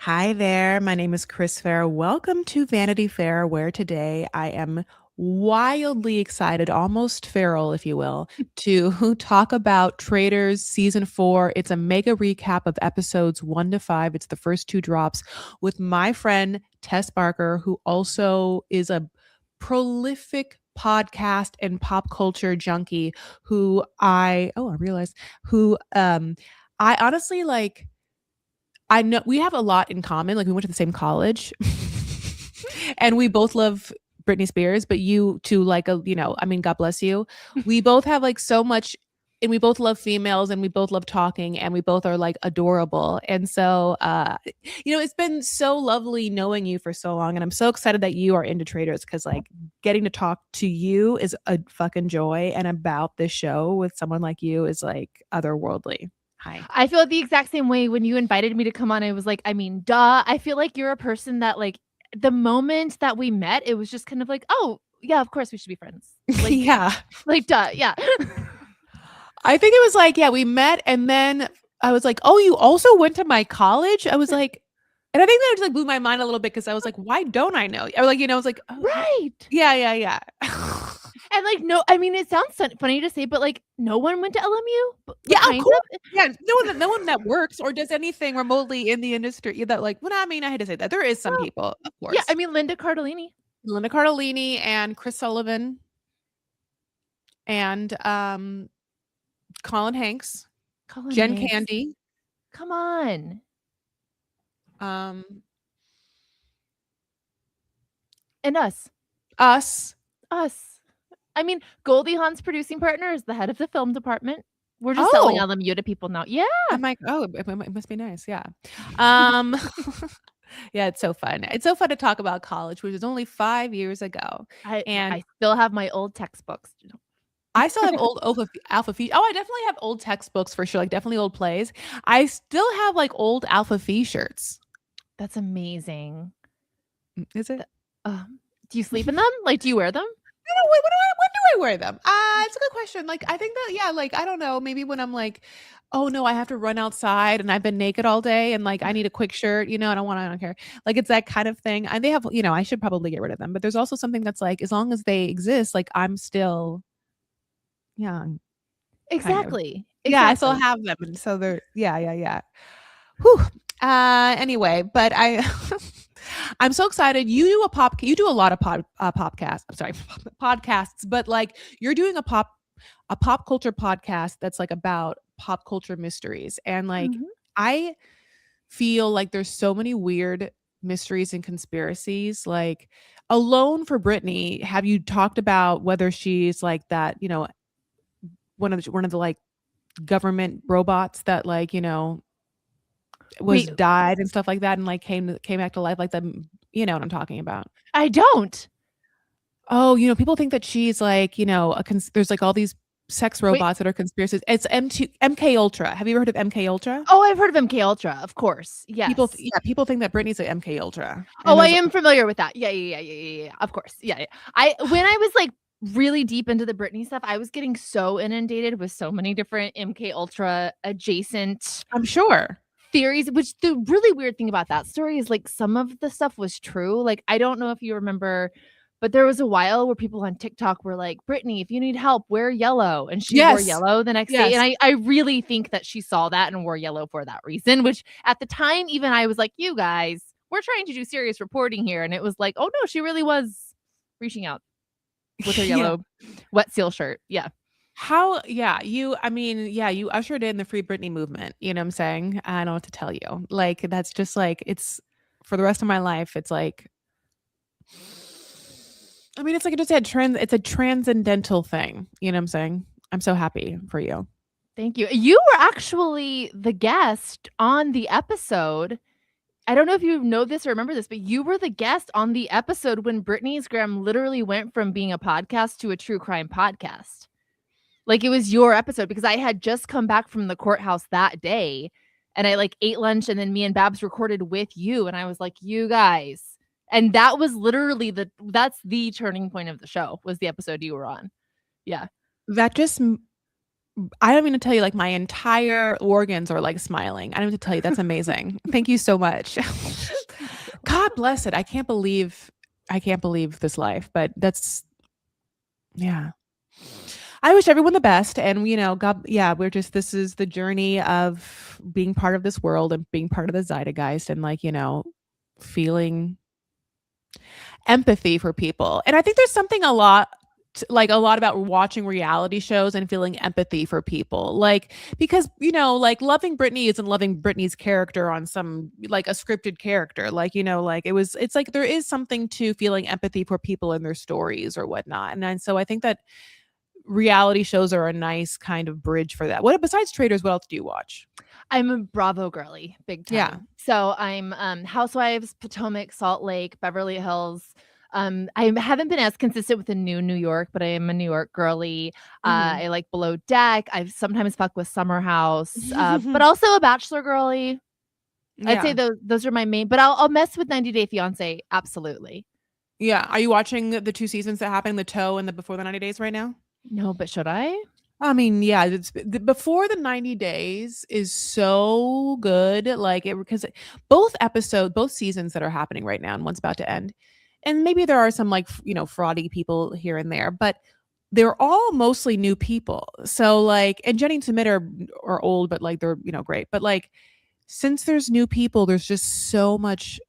Hi there. My name is Chris Fair. Welcome to Vanity Fair, where today I am wildly excited, almost feral, if you will, to talk about Traitors season 4. It's a mega recap of episodes 1 to 5. It's the first two drops with my friend Tess Barker, who also is a prolific podcast and pop culture junkie I realized who I honestly like I know we have a lot in common. Like we went to the same college, and we both love Britney Spears. But you, to like I mean, God bless you. We both have like so much, and we both love females, and we both love talking, and we both are like adorable. And so, it's been so lovely knowing you for so long, and I'm so excited that you are into Traders because like getting to talk to you is a fucking joy, and about this show with someone like you is like otherworldly. Hi. I feel the exact same way when you invited me to come on. I was like, I mean, duh. I feel like you're a person that, like, the moment that we met, it was just kind of like, oh, yeah, of course we should be friends. Like, Yeah. duh, yeah. I think it was like, yeah, we met and then I was like, oh, you also went to my college? I was like, and I think that just like blew my mind a little bit because I was like, why don't I know? Or like, I was like, oh, Right. yeah. And like, no, I mean, it sounds funny to say, but like, no one went to LMU. Yeah, of Kind course. of. Yeah, no one that works or does anything remotely in the industry that like, well, I mean, I hate to say that. There is some Well, people, of yeah, I course. mean, Linda Cardellini. Linda Cardellini and Chris Sullivan and Colin Hanks, Colin Jen Hanks. Candy. Come on. Um And us. Us. Us. I mean, Goldie Hawn's producing partner is the head of the film department. We're just selling Oh, LMU to people now. Yeah. I'm like, oh, it must be nice. Yeah. Um, yeah, it's so fun. It's so fun to talk about college, which was only 5 years ago. And I still have my old textbooks. I still have old Alpha Phi. Oh, I definitely have old textbooks for sure, like definitely old plays. I still have like old Alpha Phi shirts. That's amazing. Is it? Th Do you sleep in them? Like, do you wear them? I don't know, when do I wear them? It's a good question. Like, I think that, yeah, like, I don't know, maybe when I'm like, oh no, I have to run outside and I've been naked all day and like I need a quick shirt, I don't care. Like it's that kind of thing. And they have, I should probably get rid of them, but there's also something that's like, as long as they exist, like I'm still young, kind of. Exactly. Yeah, I still Exactly. have them. And so they're, yeah. Whew. Anyway, but I'm so excited. You do a lot of podcasts. I'm sorry, podcasts, but like you're doing a pop culture podcast that's like about pop culture mysteries. And like Mhm. I feel like there's so many weird mysteries and conspiracies. Like alone for Britney, have you talked about whether she's like that, one of the like government robots that like, was Wait, died and stuff like that and like came back to life like the you know what I'm talking about. I don't. Oh, people think that she's like, there's like all these sex Wait. robots that are conspiracies. It's MK Ultra. Have you ever heard of MK Ultra? Oh, I've heard of MK Ultra, of course. Yes. Yeah, people think that Britney's like MK Ultra. And Oh, I there's am familiar with that. Yeah. Of course. Yeah. When I was like really deep into the Britney stuff, I was getting so inundated with so many different MK Ultra adjacent I'm sure. theories, which the really weird thing about that story is like some of the stuff was true. Like, I don't know if you remember, but there was a while where people on TikTok were like, Brittany, if you need help, wear yellow. And she wore Yes. yellow the next day. Yes. And I really think that she saw that and wore yellow for that reason, which at the time, even I was like, you guys, we're trying to do serious reporting here. And it was like, oh no, she really was reaching out with her Yeah. yellow wet seal shirt. Yeah. You ushered in the Free Britney movement. You know what I'm saying? I don't know what to tell you. Like, that's just like, it's for the rest of my life. It's like, I mean, it's like it's a transcendental thing. You know what I'm saying? I'm so happy for you. Thank you. You were actually the guest on the episode. I don't know if you know this or remember this, but you were the guest on the episode when Britney's Graham literally went from being a podcast to a true crime podcast. Like, it was your episode because I had just come back from the courthouse that day and I like ate lunch and then me and Babs recorded with you and I was like, you guys. And that was literally that's the turning point of the show, was the episode you were on. Yeah. That just I don't even tell you, like my entire organs are like smiling. I don't even tell you. That's amazing. Thank you so much. God bless it. I can't believe this life, but that's yeah. I wish everyone the best. And, God, yeah, we're just, this is the journey of being part of this world and being part of the zeitgeist and, like, feeling empathy for people. And I think there's something like a lot about watching reality shows and feeling empathy for people. Like, because, like loving Britney isn't loving Britney's character on some like a scripted character. Like, like it's like there is something to feeling empathy for people and their stories or whatnot. And so I think that reality shows are a nice kind of bridge for that. What besides Traitors, what else do you watch? I'm a Bravo girly, big Yeah. time. So I'm Housewives, Potomac, Salt Lake, Beverly Hills. I haven't been as consistent with the New York, but I am a New York girly. Hmm. I like Below Deck. I sometimes fuck with Summer House, but also a Bachelor girly. I'd say Yeah. those are my main. But I'll mess with 90 Day Fiance, absolutely. Yeah. Are you watching the two seasons that happened, the toe and the before the 90 days right now? No, but should I? I mean, yeah, before the 90 days is so good. Like it because both seasons that are happening right now and one's about to end. And maybe there are some like fraudy people here and there, but they're all mostly new people. So like and Jenny and Sumit are old, but like they're great. But like since there's new people, there's just so much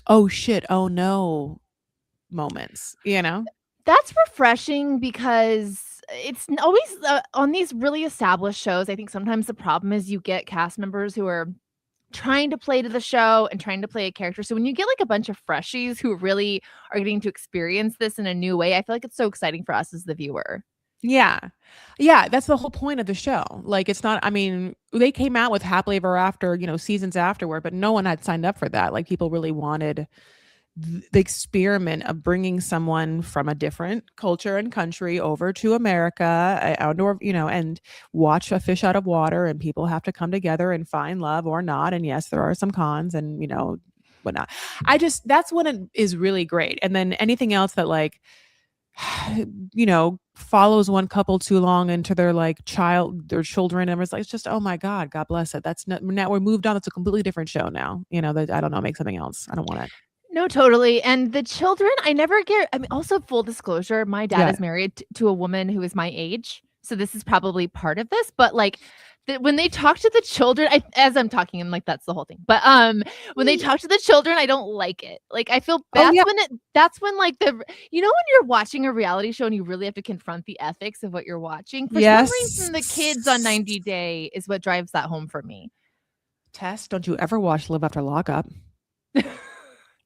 oh shit, oh no moments. That's refreshing because it's always on these really established shows. I think sometimes the problem is you get cast members who are trying to play to the show and trying to play a character. So when you get like a bunch of freshies who really are getting to experience this in a new way, I feel like it's so exciting for us as the viewer. Yeah. Yeah, that's the whole point of the show. Like it's not I mean, they came out with Happily Ever After, seasons afterward, but no one had signed up for that. Like people really wanted the experiment of bringing someone from a different culture and country over to America, outdoor, and watch a fish out of water and people have to come together and find love or not. And yes, there are some cons and, whatnot. That's when it is really great. And then anything else that like follows one couple too long into their children and it's just oh my god bless it, that's not, now we're moved on, it's a completely different show now, that I don't know, make something else, I don't want it. No, totally. And the children, I never get. I mean, also full disclosure, my dad Yeah. is married to a woman who is my age, so this is probably part of this. But like, when they talk to the children, as I'm talking, I'm like, that's the whole thing. But when they talk to the children, I don't like it. Like, I feel Oh yeah. that's when like when you're watching a reality show and you really have to confront the ethics of what you're watching. For some Yes. reason, the kids on 90 Day is what drives that home for me. Tess, don't you ever watch Live After Lockup.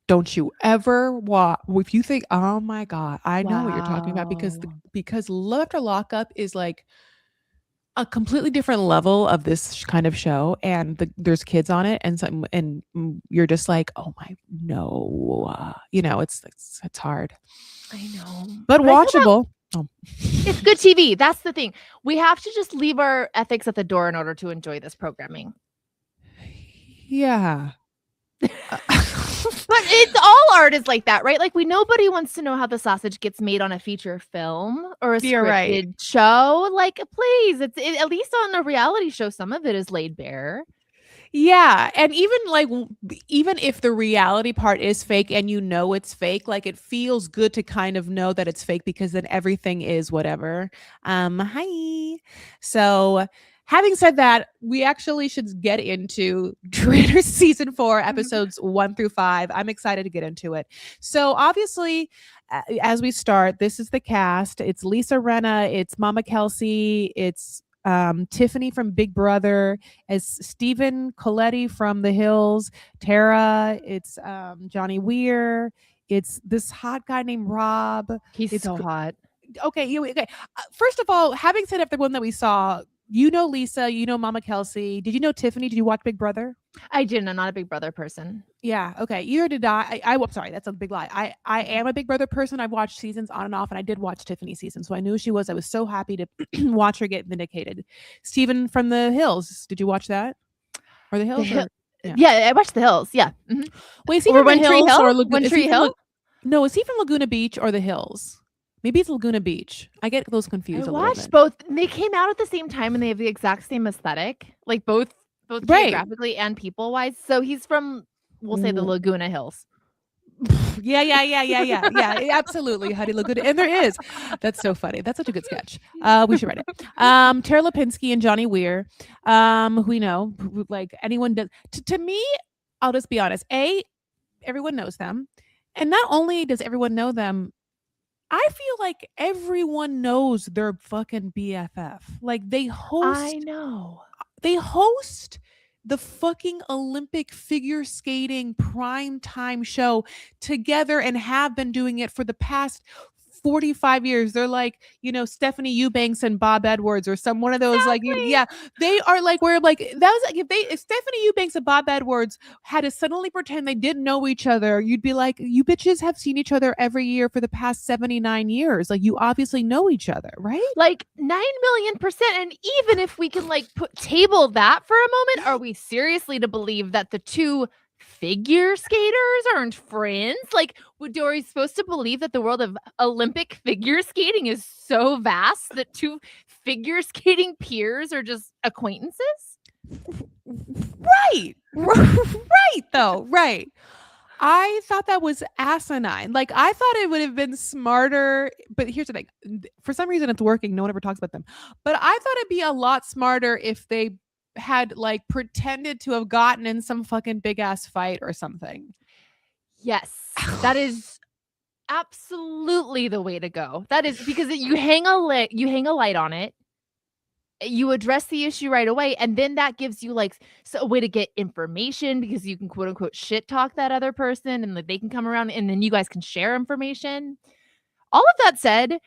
Don't you ever watch if you think oh my god I know what you're talking about Wow. because Live After Lockup is like a completely different level of this kind of show and there's kids on it and you're just like oh my no it's hard I know. but But I feel that watchable. Oh. it's good TV. That's the thing. We have to just leave our ethics at the door in order to enjoy this programming. Yeah. But it's all art is like that, right? Like nobody wants to know how the sausage gets made on a feature film or a You're right. scripted show. Like, please, at least on a reality show, some of it is laid bare. Yeah, and even if the reality part is fake and it's fake, like it feels good to kind of know that it's fake because then everything is whatever. Hi. So, having said that, we actually should get into Traitors season 4 episodes 1 through 5. I'm excited to get into it. So, obviously, as we start, this is the cast. It's Lisa Renna, it's Mama Kelsey, it's Tiffany from Big Brother, as Stephen Coletti from The Hills, Tara, it's Johnny Weir, it's this hot guy named Rob. He's It's so hot. okay. Okay. First of all, having said everyone that we saw, Lisa, Mama Kelsey. Did you know Tiffany? Did you watch Big Brother? I didn't. I'm not a Big Brother person. Yeah. Okay. Either did I'm sorry. That's a big lie. I am a Big Brother person. I've watched seasons on and off, and I did watch Tiffany's season, so I knew who she was. I was so happy to watch her get vindicated. Stephen from The Hills. Did you watch that? Or The The Hills? Hill. Or yeah. Yeah, I watched The Hills. Yeah. Mm-hmm. Wait, is he Or from The One Tree Hills Hill? or One is he Tree from Hill? No, is he from Laguna Beach or The Hills? Maybe it's Laguna Beach. I get those I confused a little watched bit. both. They came out at the same time and they have the exact same aesthetic, like both Right. geographically and people wise. So he's from we'll say the Laguna Hills. Yeah, absolutely, Honey Lagoon. And there is. That's so funny. That's such a good sketch. We should write it. Tara Lipinski and Johnny Weir, who we know, like anyone does. To me, I'll just be honest. Everyone knows them. And not only does everyone know them, I feel like everyone knows their fucking BFF. Like I know. they host the fucking Olympic figure skating prime time show together and have been doing it for the past 45 years. They're like, Stephanie Eubanks and Bob Edwards or some one of those, like, Exactly. yeah, they are like, where like that was like if Stephanie Eubanks and Bob Edwards had to suddenly pretend they didn't know each other, you'd be like, you bitches have seen each other every year for the past 79 years. Like, you obviously know each other, right? Like 9,000,000%. And even if we can like table that for a moment, are we seriously to believe that the two figure skaters aren't friends? Like, are we supposed to believe that the world of Olympic figure skating is so vast that two figure skating peers are just acquaintances? Right. Right, though. Right. I thought that was asinine. Like, I thought it would have been smarter. But here's the thing. For some reason, it's working. No one ever talks about them. But I thought it'd be a lot smarter if they had, like, pretended to have gotten in some fucking big ass fight or something. Yes, that is absolutely the way to go. That is because you hang a light on it. You address the issue right away, and then that gives you like a way to get information because you can quote unquote shit talk that other person, and like they can come around, and then you guys can share information. All of that said,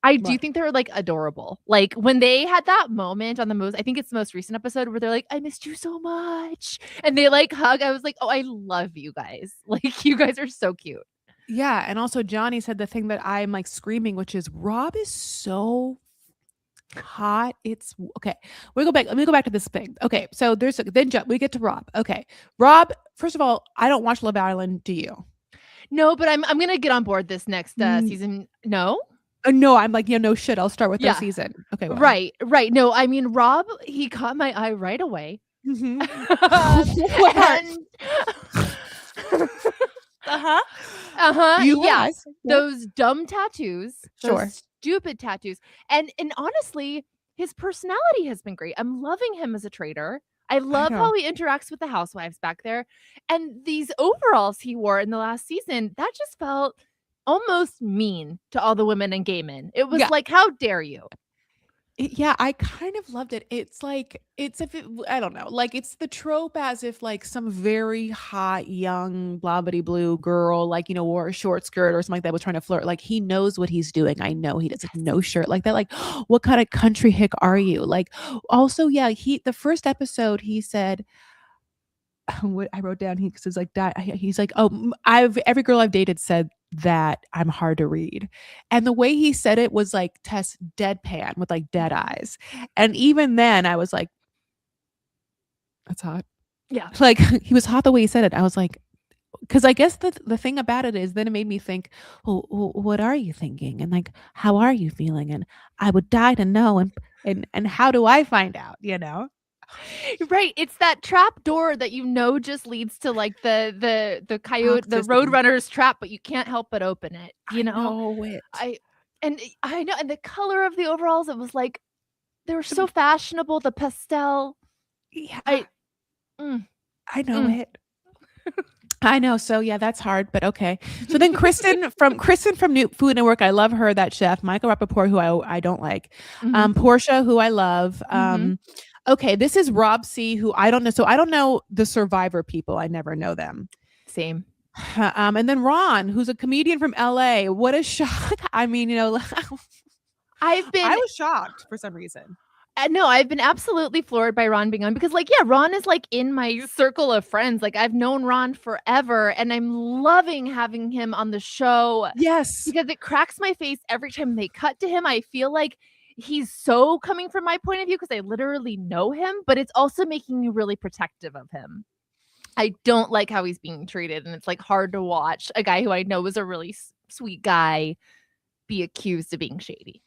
I do What? think they were like adorable. Like when they had that moment on I think it's the most recent episode where they're like, "I missed you so much," and they like hug. I was like, "Oh, I love you guys. Like you guys are so cute." Yeah. And also, Johnny said the thing that I'm like screaming, which is Rob is so hot. It's okay. We go back. Let me go back to this thing. Okay, so we get to Rob. Okay, Rob. First of all, I don't watch Love Island. Do you? No, but I'm gonna get on board this next season. No, No, I'm like, no shit. I'll start with their yeah, season. Okay, go ahead. right, right. No, I mean Rob, he caught my eye right away. Mm-hmm. And Uh-huh. You yeah, guys. Yeah. those dumb tattoos, Sure. those stupid tattoos, and honestly, his personality has been great. I'm loving him as a traitor. I I love know. how he interacts with the housewives back there, and these overalls he wore in the last season, that just felt almost mean to all the women and gay men. It was Yeah. like, how dare you? Yeah, I kind of loved it. It's like I don't know, like it's the trope as if like some very hot young blobbity blue girl, like, wore a short skirt or something like that, was trying to flirt. Like, he knows what he's doing. I know he does, like, no shirt like that. Like, what kind of country hick are you? Like, also, yeah, the first episode he said, what I wrote down, he's like, he's like, oh, every girl I've dated said that I'm hard to read. And the way he said it was like Tess deadpan with like dead eyes. And even then I was like, that's hot. Yeah. Like, he was hot the way he said it. I was like, because I guess the thing about it is then it made me think, well, what are you thinking? And like, how are you feeling? And I would die to know. And how do I find out, Right, it's that trap door that just leads to like the coyote, the Toxicity. roadrunner's trap, but you can't help but open it, I know it. I know, and the color of the overalls, it was like they were so fashionable, the pastel. Yeah, I mm, I know mm, it. I know. So yeah, that's hard, but okay. So then Kristen from New Food Network, I love her, that chef. Michael Rappaport, who I don't like. mhm, Portia, who I love. mhm, Okay, this is Rob C, who I don't know. So I don't know the Survivor people. I never know them. same. And then Ron, who's a comedian from LA. What a shock. I mean, I've I been was shocked for some reason. no, I've been absolutely floored by Ron being on because, like, yeah, Ron is like in my circle of friends. Like, I've known Ron forever, and I'm loving having him on the show Yes. because it cracks my face every time they cut to him. I feel like he's so coming from my point of view because I literally know him, but it's also making me really protective of him. I don't like how he's being treated, and it's like hard to watch a guy who I know is a really sweet guy be accused of being shady.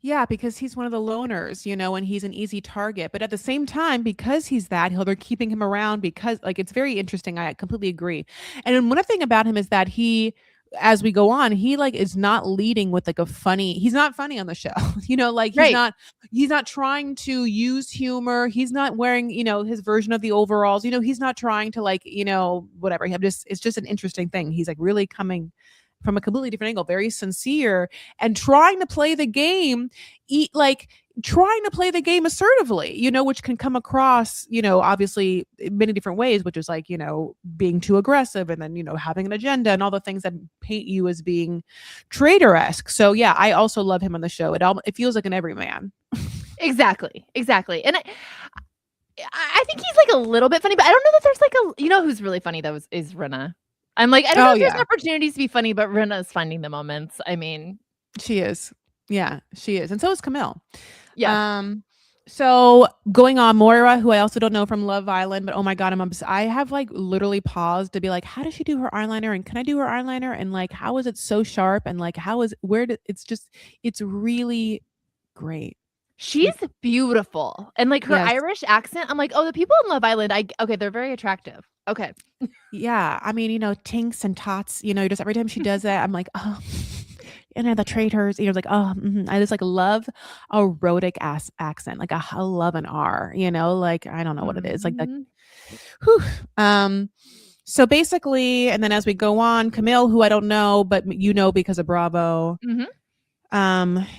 Yeah, because he's one of the loners, and he's an easy target. But at the same time, because he's that, they're keeping him around because, like, it's very interesting. I completely agree. And then one thing about him is that as we go on, he like is not leading with like a funny. He's not funny on the show, like he's Right. not. He's not trying to use humor. He's not wearing, his version of the overalls. He's not trying to like, whatever. It's just an interesting thing. He's like really coming from a completely different angle, very sincere and trying to play the game, like trying to play the game assertively, which can come across, obviously in many different ways, which is like, being too aggressive and then, having an agenda and all the things that paint you as being traitor-esque. So yeah, I also love him on the show. It feels like an everyman. Exactly. Exactly. And I think he's like a little bit funny, but I don't know that there's like who's really funny though is Rinna. I'm like, I don't know Oh if there's yeah, opportunities to be funny, but Rinna's finding the moments. I mean, she is. Yeah, she is. And so is Camille. yeah. So going on, Moira, who I also don't know from Love Island, but oh my god, I have like literally paused to be like, how does she do her eyeliner? And can I do her eyeliner? And like, how is it so sharp? And like, it's really great. She's beautiful. And like her Yes. Irish accent, I'm like, oh, the people in Love Island, okay, they're very attractive. Okay. Yeah. I mean, Tinks and Tots, just every time she does that, I'm like, oh, the Traitors, like, oh, I just like love a rhotic ass accent. Like I love an R, like, I don't know what it is. Like the, Mhm. whew. So basically, and then as we go on, Camille, who I don't know, but because of Bravo, Mhm.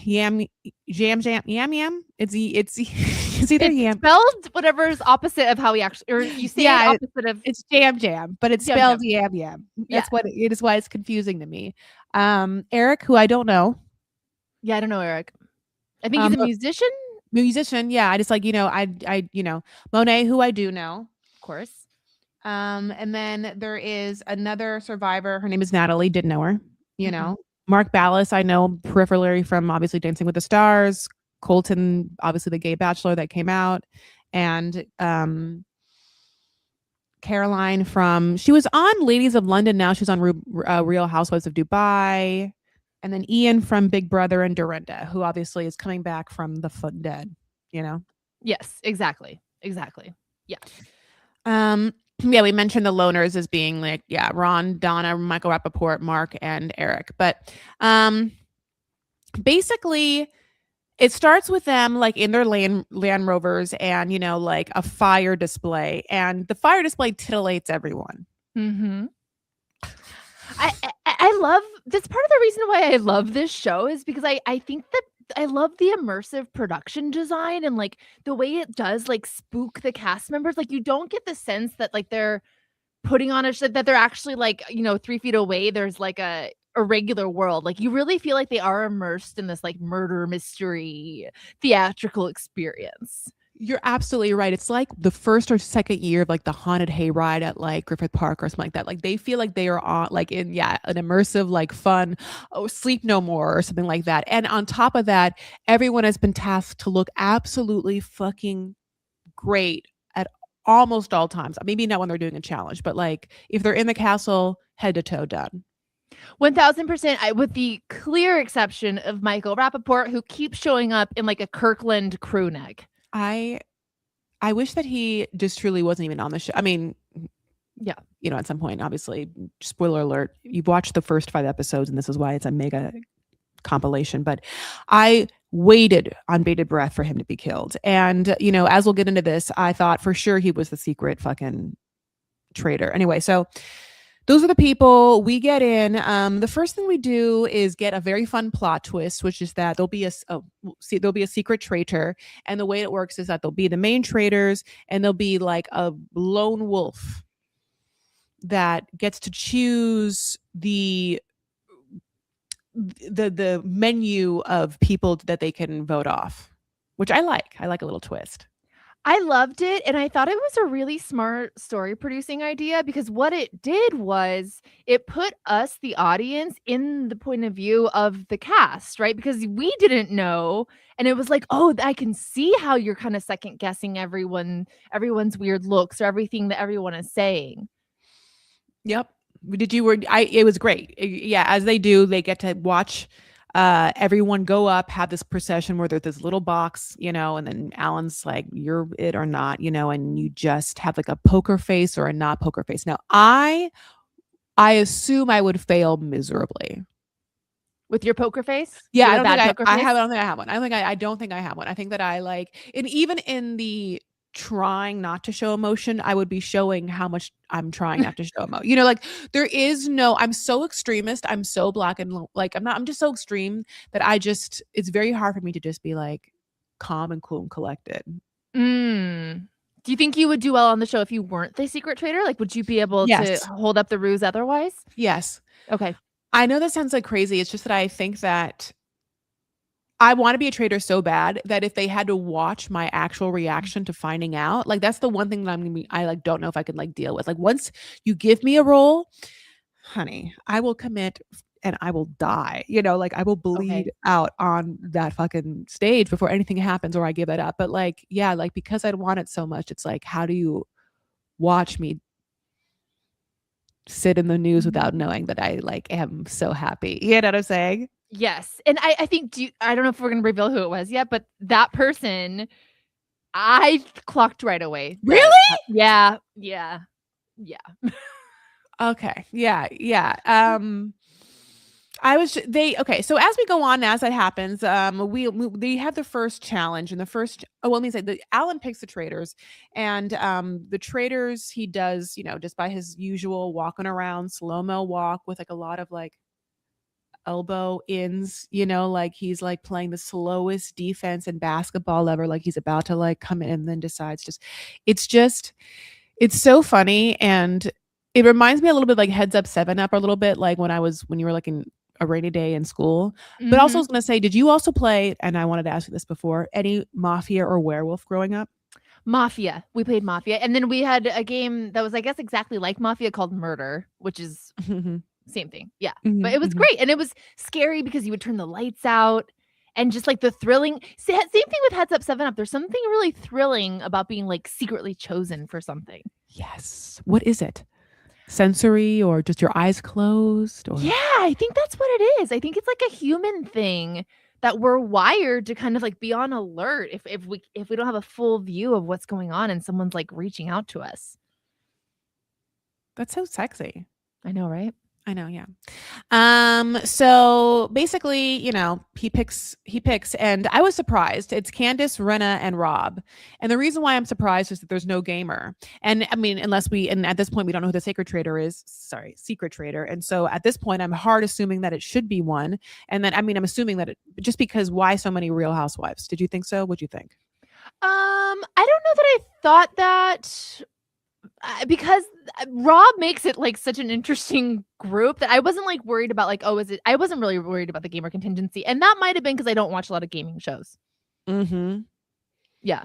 yam yam yam. It's either It's yam. spelled whatever's opposite of how we actually, or you say it Yeah, opposite of it's jam, but it's Yum spelled Yum. yam yam. Yeah. That's what it is. Why it's confusing to me. Eric, who I don't know, Yeah, I don't know, Eric. I think he's um, a musician, musician. Yeah, I just like Monet, who I do know. of course. And then there is another survivor. Her name is Natalie. Didn't know her. You Mm-mm. know, Mark Ballas. I know peripherally from obviously Dancing with the Stars. Colton, obviously the gay bachelor that came out, and Caroline from she was on Ladies of London. Now she's on Real Housewives of Dubai, and then Ian from Big Brother and Dorinda, who obviously is coming back from the foot dead. You know. Yes, exactly. Exactly. Yeah. Yeah, we mentioned the loners as being like, yeah, Ron, Donna, Michael Rappaport, Mark, and Eric. But basically, it starts with them like in their Land Rovers and, like a fire display. And the fire display titillates everyone. Mhm. I love that's part of the reason why I love this show is because I think that I love the immersive production design and like the way it does like spook the cast members. Like you don't get the sense that like they're putting on a show that they're actually like, 3 feet away. There's like a regular world. Like you really feel like they are immersed in this like murder mystery theatrical experience. You're absolutely right. It's like the first or second year of like the haunted hayride at like Griffith Park or something like that. Like they feel like they are on like in an immersive like fun Sleep No More or something like that. And on top of that, everyone has been tasked to look absolutely fucking great at almost all times. Maybe not when they're doing a challenge, but like if they're in the castle, head to toe done. 1000%, with the clear exception of Michael Rappaport, who keeps showing up in like a Kirkland crew neck. I I wish that he just truly wasn't even on the show. I mean, Yeah. at some point, obviously, spoiler alert, you've watched the first 5 episodes, and this is why it's a mega compilation. But I waited on bated breath for him to be killed. And, as we'll get into this, I thought for sure he was the secret fucking traitor. Anyway, so those are the people we get in. The first thing we do is get a very fun plot twist, which is that there'll be a secret traitor, and the way it works is that there'll be the main traitors, and there'll be like a lone wolf that gets to choose the menu of people that they can vote off, which I like. I like a little twist. I loved it, and I thought it was a really smart story producing idea because what it did was it put us, the audience, in the point of view of the cast, right? Because we didn't know, and it was like, "Oh, I can see how you're kinda second guessing everyone's weird looks or everything that everyone is saying." Yep. Did you were I it was great. Yeah, as they do, they get to watch everyone go up, have this procession where there's this little box, and then Alan's like, you're it or not, and you just have like a poker face or a not poker face. Now, I assume I would fail miserably. With your poker face? Yeah, You I have a don't think bad poker I have face? I don't think I have one. I don't think I have one. I think that I like, and even in the trying not to show emotion, I would be showing how much I'm trying not to show emotion. Like there is no, I'm so extremist. I'm so black and like I'm just so extreme that it's very hard for me to just be like calm and cool and collected. Mm. Do you think you would do well on the show if you weren't the secret traitor? Like, would you be able to Yes. hold up the ruse otherwise? Yes. Okay. I know that sounds like crazy. It's just that I think that I want to be a traitor so bad that if they had to watch my actual reaction to finding out, like that's the one thing that I like don't know if I could like deal with. Like once you give me a role, honey, I will commit and I will die. Like I will Okay. bleed out on that fucking stage before anything happens or I give it up. But like, yeah, like because I want it so much, it's like, how do you watch me sit in the news without knowing that I like am so happy? You know what I'm saying? Yes, and I think I don't know if we're gonna reveal who it was yet, but that person, I clocked right away that Really? yeah, yeah, yeah. Okay. Yeah. Yeah. I was they okay. So as we go on, as that happens, they have the first challenge, and the first. Oh, well, let me say the Alan picks the traders, and the traders he does, just by his usual walking around slow mo walk with like a lot of like elbow ins, like he's like playing the slowest defense in basketball ever, like he's about to like come in and then decides it's just it's so funny, and it reminds me a little bit like Heads Up 7 Up a little bit like when you were like in a rainy day in school. But also I Mhm. was gonna say, did you also play, and I wanted to ask you this before, any Mafia or Werewolf growing up? Mafia. We played Mafia, and then we had a game that was, I guess, exactly like Mafia called Murder, which is Mhm. same thing. Yeah, but Mhm, it was mhm. great, and it was scary because you would turn the lights out and just, like, the thrilling same thing with Heads Up, 7 Up. There's something really thrilling about being, like, secretly chosen for something. Yes. What is it? Sensory or just your eyes closed Yeah, or I think that's what it is. I think it's like a human thing that we're wired to kind of like be on alert if we don't have a full view of what's going on and someone's like reaching out to us. that's so sexy. I know, right? I know, yeah. So basically, he picks, and I was surprised. It's Candace, Renna, and Rob. And the reason why I'm surprised is that there's no gamer. And I mean, and at this point we don't know who the sacred traitor is. Sorry, secret traitor. And so at this point I'm hard assuming that it should be one. And then I mean I'm assuming that it just because why so many real housewives? Did you think so? What'd you think? I don't know that I thought that because Rob makes it like such an interesting group that I wasn't like worried about like, oh, is it? I wasn't really worried about the gamer contingency, and that might have been because I don't watch a lot of gaming shows. Mm-hmm. Yeah.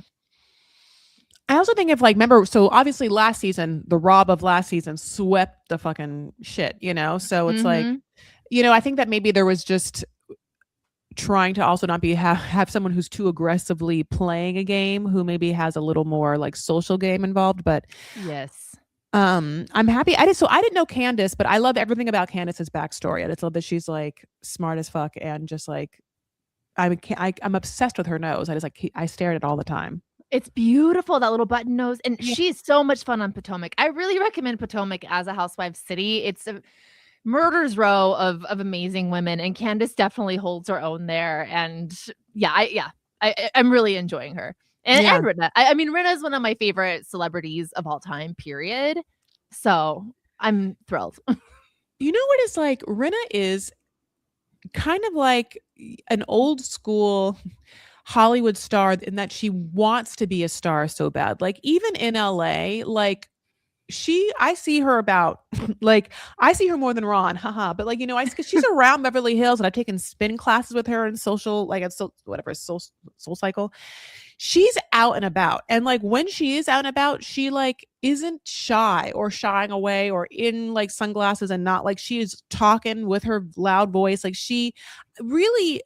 I also think if like remember, so obviously last season, the Rob of last season swept the fucking shit. So it's like, Mm-hmm. I think that maybe there was just trying to also not have someone who's too aggressively playing a game who maybe has a little more like social game involved. But Yes. I'm happy. I didn't know Candace, but I love everything about Candace's backstory. I just love that she's like smart as fuck and just like I'm obsessed with her nose. I stare at it all the time. It's beautiful, that little button nose, and Yeah. she's so much fun on Potomac. I really recommend Potomac as a housewife city. It's a murder's row of amazing women, and Candace definitely holds her own there, and I'm really enjoying her. And Yeah. Rinna. I mean, Rinna is one of my favorite celebrities of all time, period. So, I'm thrilled. You know what it's like? Rinna is kind of like an old school Hollywood star in that she wants to be a star so bad. Like even in LA, like I see her about like I see her more than Ron, haha. But like because she's around Beverly Hills, and I've taken spin classes with her in social, like at whatever Soul Cycle. She's out and about, and like when she is out and about, she like isn't shy or shying away or in like sunglasses, and not like she is talking with her loud voice. Like she really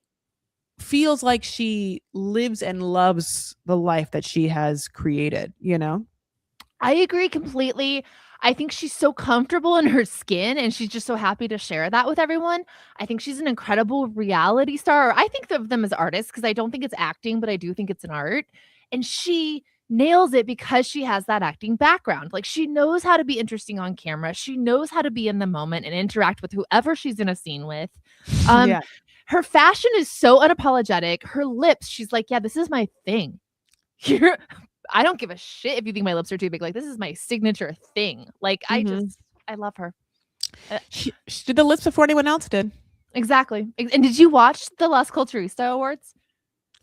feels like she lives and loves the life that she has created. I agree completely. I think she's so comfortable in her skin, and she's just so happy to share that with everyone. I think she's an incredible reality star. I think of them as artists because I don't think it's acting, but I do think it's an art. And she nails it because she has that acting background. Like, she knows how to be interesting on camera. She knows how to be in the moment and interact with whoever she's in a scene with. Um, Yeah. her fashion is so unapologetic. Her lips, she's like, "Yeah, this is my thing." You're I don't give a shit if you think my lips are too big. Like, this is my signature thing. Like, Mhm. I love her. Uh, She did the lips before anyone else did. exactly. And did you watch the Las Culturista Awards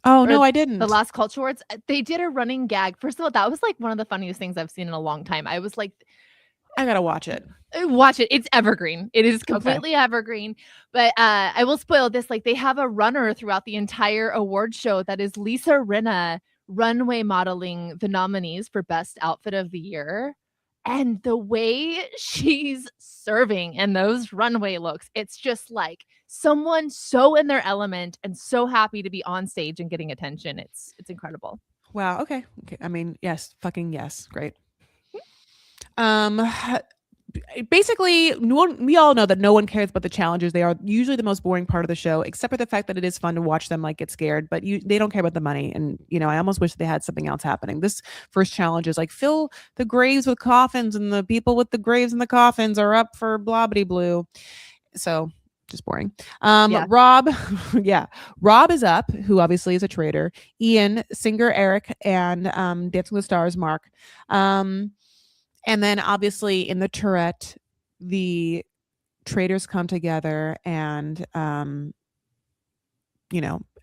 Oh, or no, I the didn't. Las Culture Awards? They did a running gag. First of all, that was like one of the funniest things I've seen in a long time. I was like, I gotta watch it. watch it. It's evergreen. It is Okay. completely evergreen. But I will spoil this. Like, they have a runner throughout the entire award show that is Lisa Rinna runway modeling the nominees for Best Outfit of the Year. And the way she's serving in those runway looks, it's just like someone so in their element and so happy to be on stage and getting attention. It's incredible. Wow, okay. Okay, I mean, yes, fucking yes, great. Um, basically, we all know that no one cares about the challenges. They are usually the most boring part of the show, except for the fact that it is fun to watch them like get scared. But they don't care about the money, and I almost wish they had something else happening. This first challenge is like fill the graves with coffins, and the people with the graves and the coffins are up for blah blah blue. So just boring. Yeah. Rob, yeah, Rob is up, who obviously is a traitor. Ian, Singer, Eric, and Dancing with the Stars, Mark. Um, and then obviously in the Tourette, the traitors come together and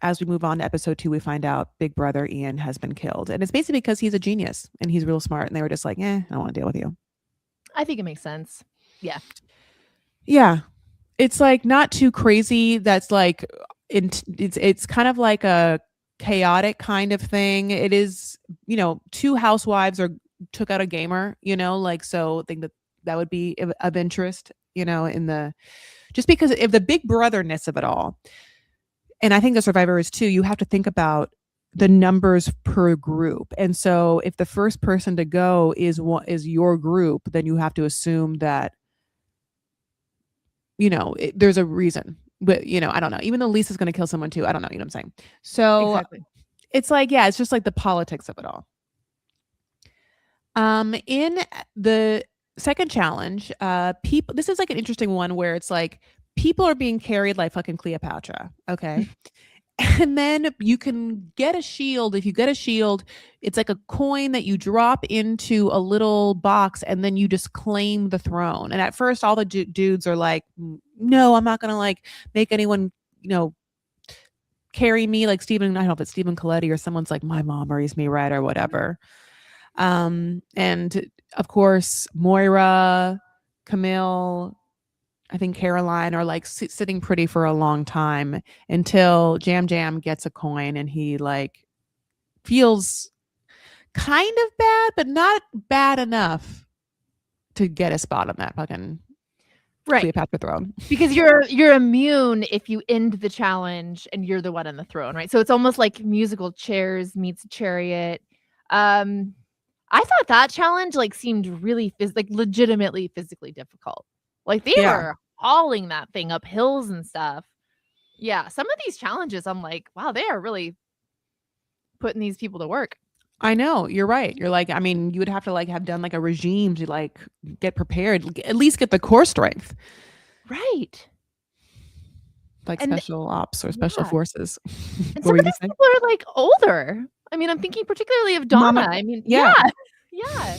as we move on to episode 2, we find out Big Brother Ian has been killed. And it's basically because he's a genius and he's real smart. And they were just like, I don't want to deal with you. I think it makes sense. Yeah. Yeah. It's like not too crazy. That's like it's kind of like a chaotic kind of thing. It is, two housewives are took out a gamer, like, so I think that would be of interest, in the just because of the big brotherness of it all. And I think the Survivor is too. You have to think about the numbers per group. And so if the first person to go is your group, then you have to assume that there's a reason. But I don't know. Even though Lisa's going to kill someone too, I don't know. You know what I'm saying? So Exactly. it's like, yeah, it's just like the politics of it all. In the second challenge, people. This is like an interesting one where it's like people are being carried like fucking Cleopatra. Okay. And then you can get a shield. If you get a shield, it's like a coin that you drop into a little box and then you just claim the throne. And at first, all the dudes are like, no, I'm not going to like make anyone, carry me like Stephen. I don't know if it's Stephen Coletti or someone's like, my mom raised me right or whatever. And of course, Moira, Camille, I think Caroline are like sitting pretty for a long time until Jam Jam gets a coin and he like feels kind of bad, but not bad enough to get a spot on that fucking Right. Cleopatra throne. Because you're immune if you end the challenge and you're the one on the throne, right? So it's almost like musical chairs meets chariot. Um, I thought that challenge like seemed really like legitimately physically difficult. Like, they Yeah, were hauling that thing up hills and stuff. Yeah, some of these challenges I'm like, wow, they are really putting these people to work. I know. You're right. You're like, I mean, you would have to like have done like a regime to like get prepared, at least get the core strength, Right. like And special ops or special yeah. forces. And What some were of you gonna these say? people are like older. I mean, I'm thinking particularly of Donna. Mama. I mean, yeah. Yeah. Yeah.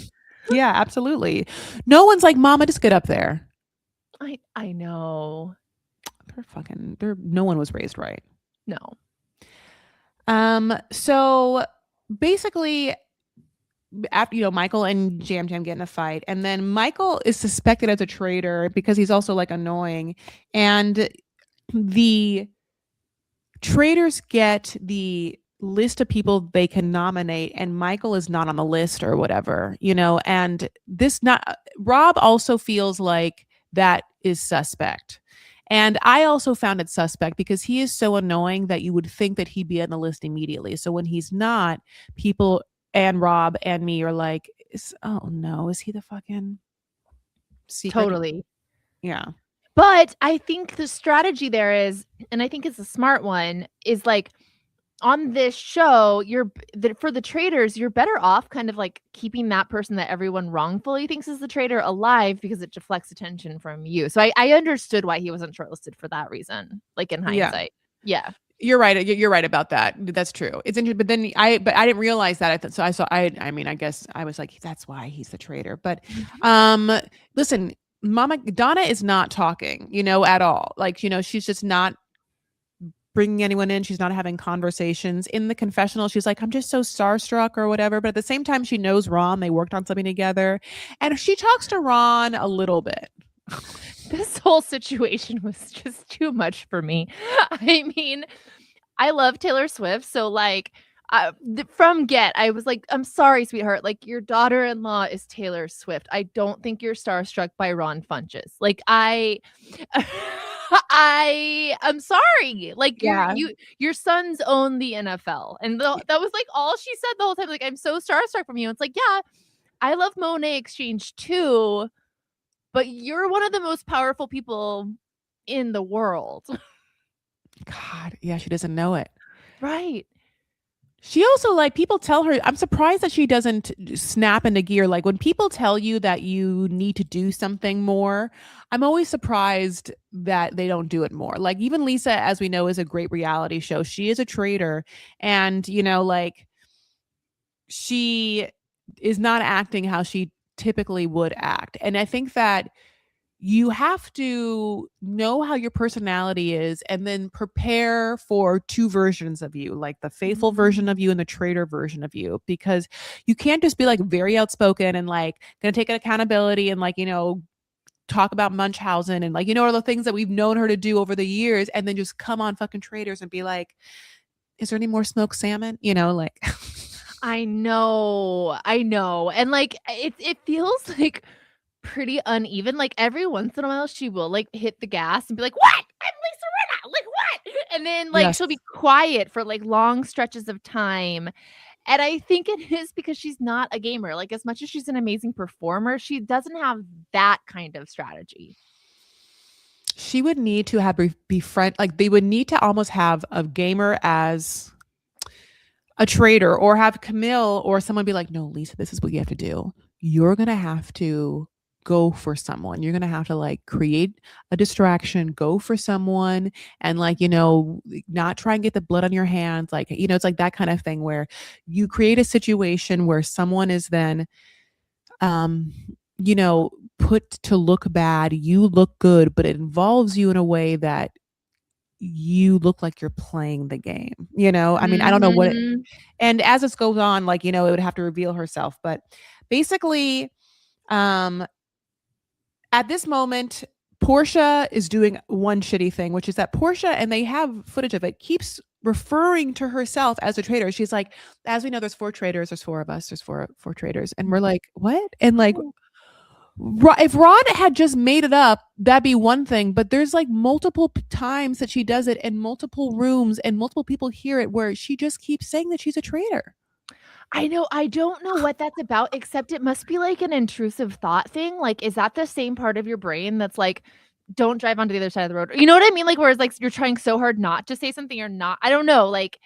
Yeah, absolutely. No one's like, Mama, just get up there. I know. No one was raised right. No. So basically, after Michael and Jam Jam get in a fight, and then Michael is suspected as a traitor because he's also like annoying, and the traitors get the list of people they can nominate, and Michael is not on the list or whatever, and this not Rob also feels like that is suspect. And I also found it suspect because he is so annoying that you would think that he'd be on the list immediately. So when he's not, people and Rob and me are like, oh no, is he the fucking secret. Totally. Yeah. But I think the strategy there is, and I think it's a smart one, is like on this show, for the traitors, you're better off kind of like keeping that person that everyone wrongfully thinks is the traitor alive because it deflects attention from you. So I understood why he wasn't shortlisted for that reason, like in Yeah. hindsight. Yeah. You're right. You're right about that. That's true. It's interesting, but then but I didn't realize that. So I saw. I mean, I guess I was like, that's why he's the traitor. But, Mhm. um, listen, Mama Donna is not talking, at all. Like, she's just not bringing anyone in. She's not having conversations in the confessional. She's like, I'm just so starstruck or whatever. But at the same time, she knows Ron. They worked on something together, and she talks to Ron a little bit. This whole situation was just too much for me. I mean, I love Taylor Swift, so, like, from get, I was like, "I'm sorry, sweetheart, like, your daughter-in-law is Taylor Swift. I don't think you're starstruck by Ron Funches." Like, I'm sorry. Like, Yeah. your sons own the NFL, and that was, like, all she said the whole time, like, "I'm so starstruck from you." It's like, "Yeah, I love Monet Exchange too, but you're one of the most powerful people in the world." God, yeah, she doesn't know it. Right. She also, like, people tell her, I'm surprised that she doesn't snap into gear. Like, when people tell you that you need to do something more, I'm always surprised that they don't do it more. Like, even Lisa, as we know, is a great reality show. She is a traitor. And, like, she is not acting how she typically would act. And I think that you have to know how your personality is and then prepare for two versions of you, like the faithful version of Mm. you and the traitor version of you, because you can't just be like very outspoken and like gonna take accountability and like, talk about Munchausen and like, all the things that we've known her to do over the years, and then just come on fucking Traitors and be like, is there any more smoked salmon? Like I know, and, like, it feels, like, pretty uneven, like, every once in a while, she will, like, hit the gas and be like, "What? I'm Lisa Rinna, like, what?" And then, like, yes. she'll be quiet for, like, long stretches of time, and I think it is because she's not a gamer, like, as much as she's an amazing performer, she doesn't have that kind of strategy. She would need to have befriend, like they would need to almost have a gamer as a traitor, or have Camille or someone be like, no, Lisa, this is what you have to do. You're going to have to go for someone. You're going to have to like create a distraction, go for someone, and like, not try and get the blood on your hands. Like, it's like that kind of thing where you create a situation where someone is then, um, put to look bad. You look good, but it involves you in a way that you look like you're playing the game. I mean, I don't know what it, Mhm. and as this goes on, like, it would have to reveal herself. But basically, um, at this moment, Portia is doing one shitty thing, which is that Portia, and they have footage of it, keeps referring to herself as a traitor. She's like, as we know, there's four traitors, there's four of us, there's four traitors. And we're like, what? And like, if Rod had just made it up, that'd be one thing. But there's like multiple times that she does it in multiple rooms and multiple people hear it where she just keeps saying that she's a traitor. I know, I don't know what that's about, except it must be like an intrusive thought thing, like, is that the same part of your brain that's like, "Don't drive onto the other side of the road," you know what I mean? Like, whereas, like, you're trying so hard not to say something or not I don't know, like,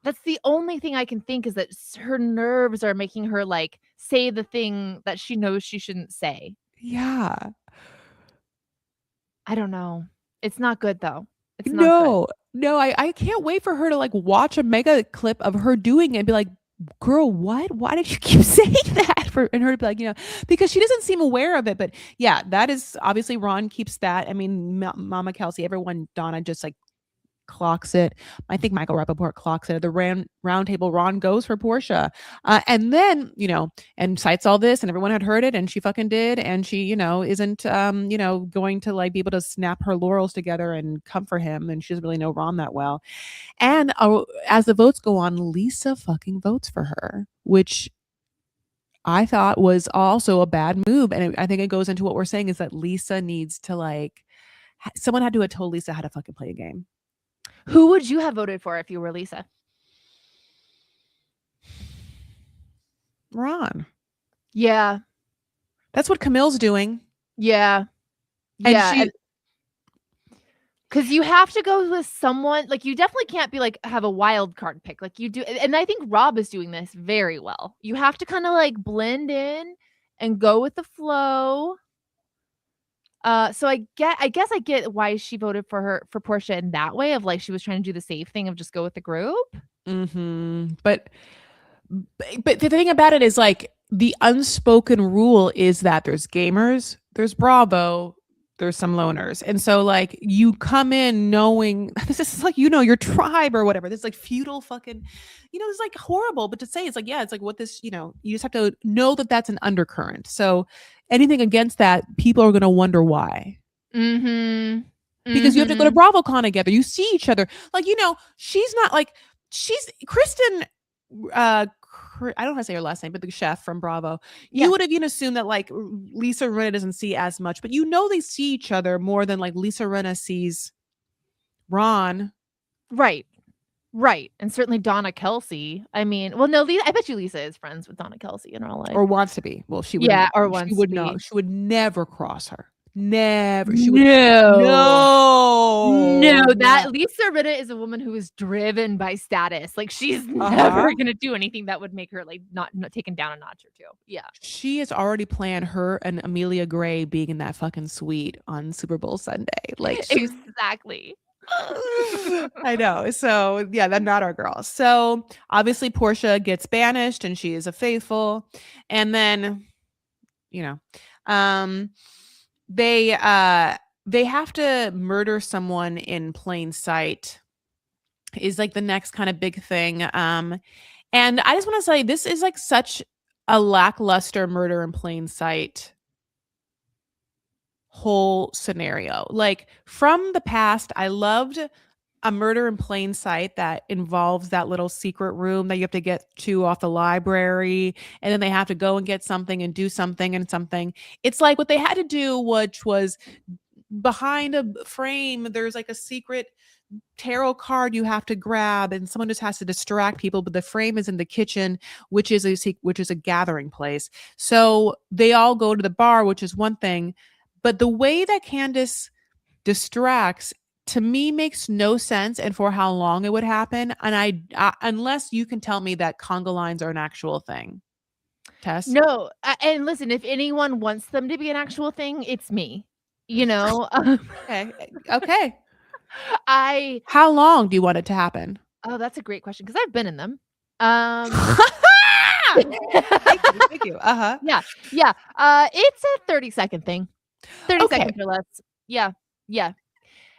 that's the only thing I can think is that her nerves are making her, like, say the thing that she knows she shouldn't say. Yeah. I don't know. It's not good, though. It's not good. No, no, I can't wait for her to like watch a mega clip of her doing it and be like, girl, what? Why did you keep saying that? And her to be like, because she doesn't seem aware of it. But yeah, that is obviously Ron keeps that. I mean, Mama Kelsey, everyone, Donna just like clocks it. I think Michael Rappaport clocks it. At the round table, Ron goes for Portia. And then, and cites all this, and everyone had heard it, and she fucking did. And she, isn't, going to like be able to snap her laurels together and come for him. And she doesn't really know Ron that well. And as the votes go on, Lisa fucking votes for her, which I thought was also a bad move. And I think it goes into what we're saying is that Lisa needs to like, someone had to have told Lisa how to fucking play a game. Who would you have voted for if you were Lisa? Ron. Yeah. That's what Camille's doing. Yeah. And Yeah, and she 'cause you have to go with someone like, you definitely can't be like, have a wild card pick, like, you do and I think Rob is doing this very well. You have to kinda, like, blend in and go with the flow. So I guess I get why she voted for Portia in that way of, like, she was trying to do the safe thing of just go with the group. mhm. But the thing about it is like the unspoken rule is that there's gamers, there's Bravo, there's some loners. And so like you come in knowing this is like your tribe or whatever. This like feudal fucking it's like horrible, but to say it's like yeah, it's like what this, you just have to know that that's an undercurrent. So anything against that, people are going to wonder why. Mhm. Because you have to go to Mhm. BravoCon together. You see each other. Like, she's not like she's Kristen I don't know how to say her last name, but the chef from Bravo. You Yeah. would have even assumed that like Lisa Rinna doesn't see as much, but they see each other more than like Lisa Rinna sees Ron. Right. Right, and certainly Donna Kelsey. I mean well, no, I bet you Lisa is friends with Donna Kelsey in real life. Or wants to be. Well, she Yeah, wouldn't. or She wants to would not. be. She would never cross her. Never. She would. No. No, No. that No. Lisa Rinna is a woman who is driven by status, like, she's Uh never huh. gonna do anything that would make her, like, not taken down a notch or 2. Yeah. She has already planned her and Amelia Gray being in that fucking suite on Super Bowl Sunday. Like she's Exactly. I know. So yeah, they're not our girls. So obviously Portia gets banished and she is a faithful. And then, you know, um they they have to murder someone in plain sight is like the next kind of big thing. And I just want to say this is like such a lackluster murder in plain sight whole scenario. Like from the past, I loved a murder in plain sight that involves that little secret room that you have to get to off the library and then they have to go and get something and do something and something. It's like what they had to do, which was behind a frame, there's like a secret tarot card you have to grab and someone just has to distract people, but the frame is in the kitchen, which is a gathering place. So they all go to the bar, which is one thing, but the way that Candace distracts to me makes no sense and for how long it would happen. And I unless you can tell me that conga lines are an actual thing. Tess? No, and listen, if anyone wants them to be an actual thing, it's me. You know? Okay. Okay. I How long do you want it to happen? oh, that's a great question because 'cause I've been in them. Um Thank you. Thank you. Uh-huh. Yeah, yeah, it's a 30-second thing. 30 Okay. seconds or less. Yeah, yeah.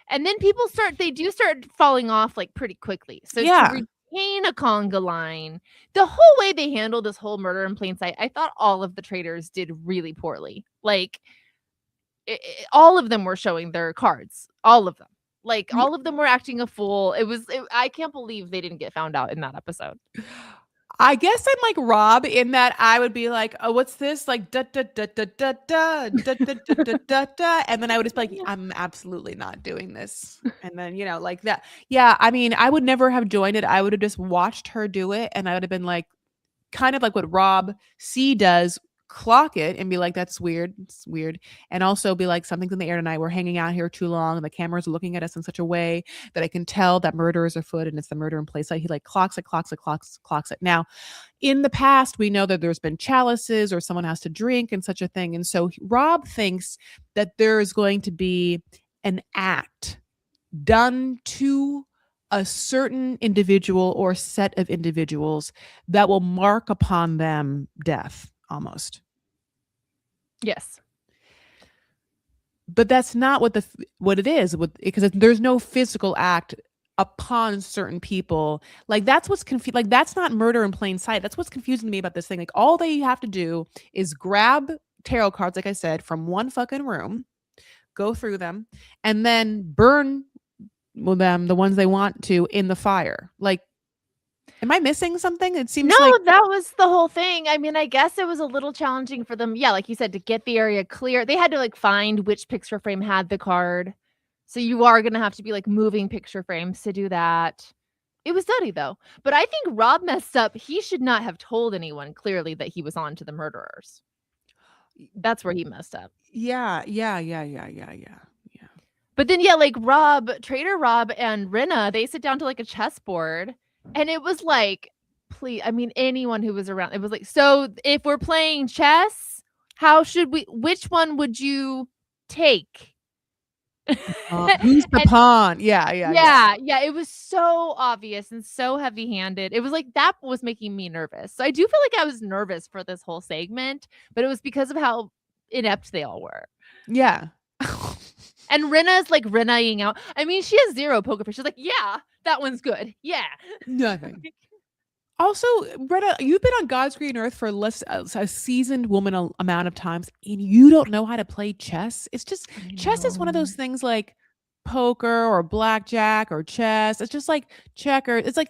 And then people they do start falling off, like, pretty quickly. So to Yeah. retain a conga line, the whole way they handled this whole murder in plain sight, I thought all of the traitors did really poorly. Like, all of them were showing their cards, all of them. Like, Ye all of them were acting a fool. I can't believe they didn't get found out in that episode. I guess I'm like Rob in that I would be like, "Oh, what's this?" Like, "Da, da, da, da, da, da, da, da, da, da, da, da," and then I would just be like, "I'm absolutely not doing this." And then, like that. Yeah, I mean, I would never have joined it. I would have just watched her do it, and I would have been like, kind of like what Rob C does, clock it and be like, that's weird. It's weird. And also be like, something's in the air tonight. We're hanging out here too long. And the cameras are looking at us in such a way that I can tell that murder is afoot and it's the murder in place. Like he like clocks it, clocks it, clocks it. Now, in the past, we know that there's been chalices or someone has to drink and such a thing. And so Rob thinks that there is going to be an act done to a certain individual or set of individuals that will mark upon them death almost. Yes. But that's not what it is because there's no physical act upon certain people. Like that's what's confused. Like that's not murder in plain sight. That's what's confusing to me about this thing. Like all they have to do is grab tarot cards, like I said, from one fucking room, go through them, and then burn them, the ones they want to, in the fire. Like, am I missing something? It No, seems like that was the whole thing. I mean, I guess it was a little challenging for them. Yeah, like you said, to get the area clear. They had to like find which picture frame had the card. So you are gonna have to be like moving picture frames to do that. It was nutty though. But I think Rob messed up. He should not have told anyone clearly that he was on to the murderers. That's where he messed up. Yeah, yeah, yeah, yeah, yeah, yeah, yeah. But then, yeah, like Rob, Trader Rob and Rinna, they sit down to like a chessboard, and it was like, please, I mean, anyone who was around, it was like, so if we're playing chess, how should we? Which one would you take? Who's the And pawn? Yeah, yeah, yeah. yeah, yeah, it was so obvious and so heavy-handed. It was like that was making me nervous. So I do feel like I was nervous for this whole segment, but it was because of how inept they all were. Yeah. And Rinna's like Rinna-ing out. I mean, she has 0 poker face. She's like, "Yeah, that one's good. Yeah." Nothing. Also, Greta, you've been on God's green earth for less a seasoned woman amount of times, and you don't know how to play chess. It's just I chess is one of know. those things like poker or blackjack or chess. It's just like checkers. It's like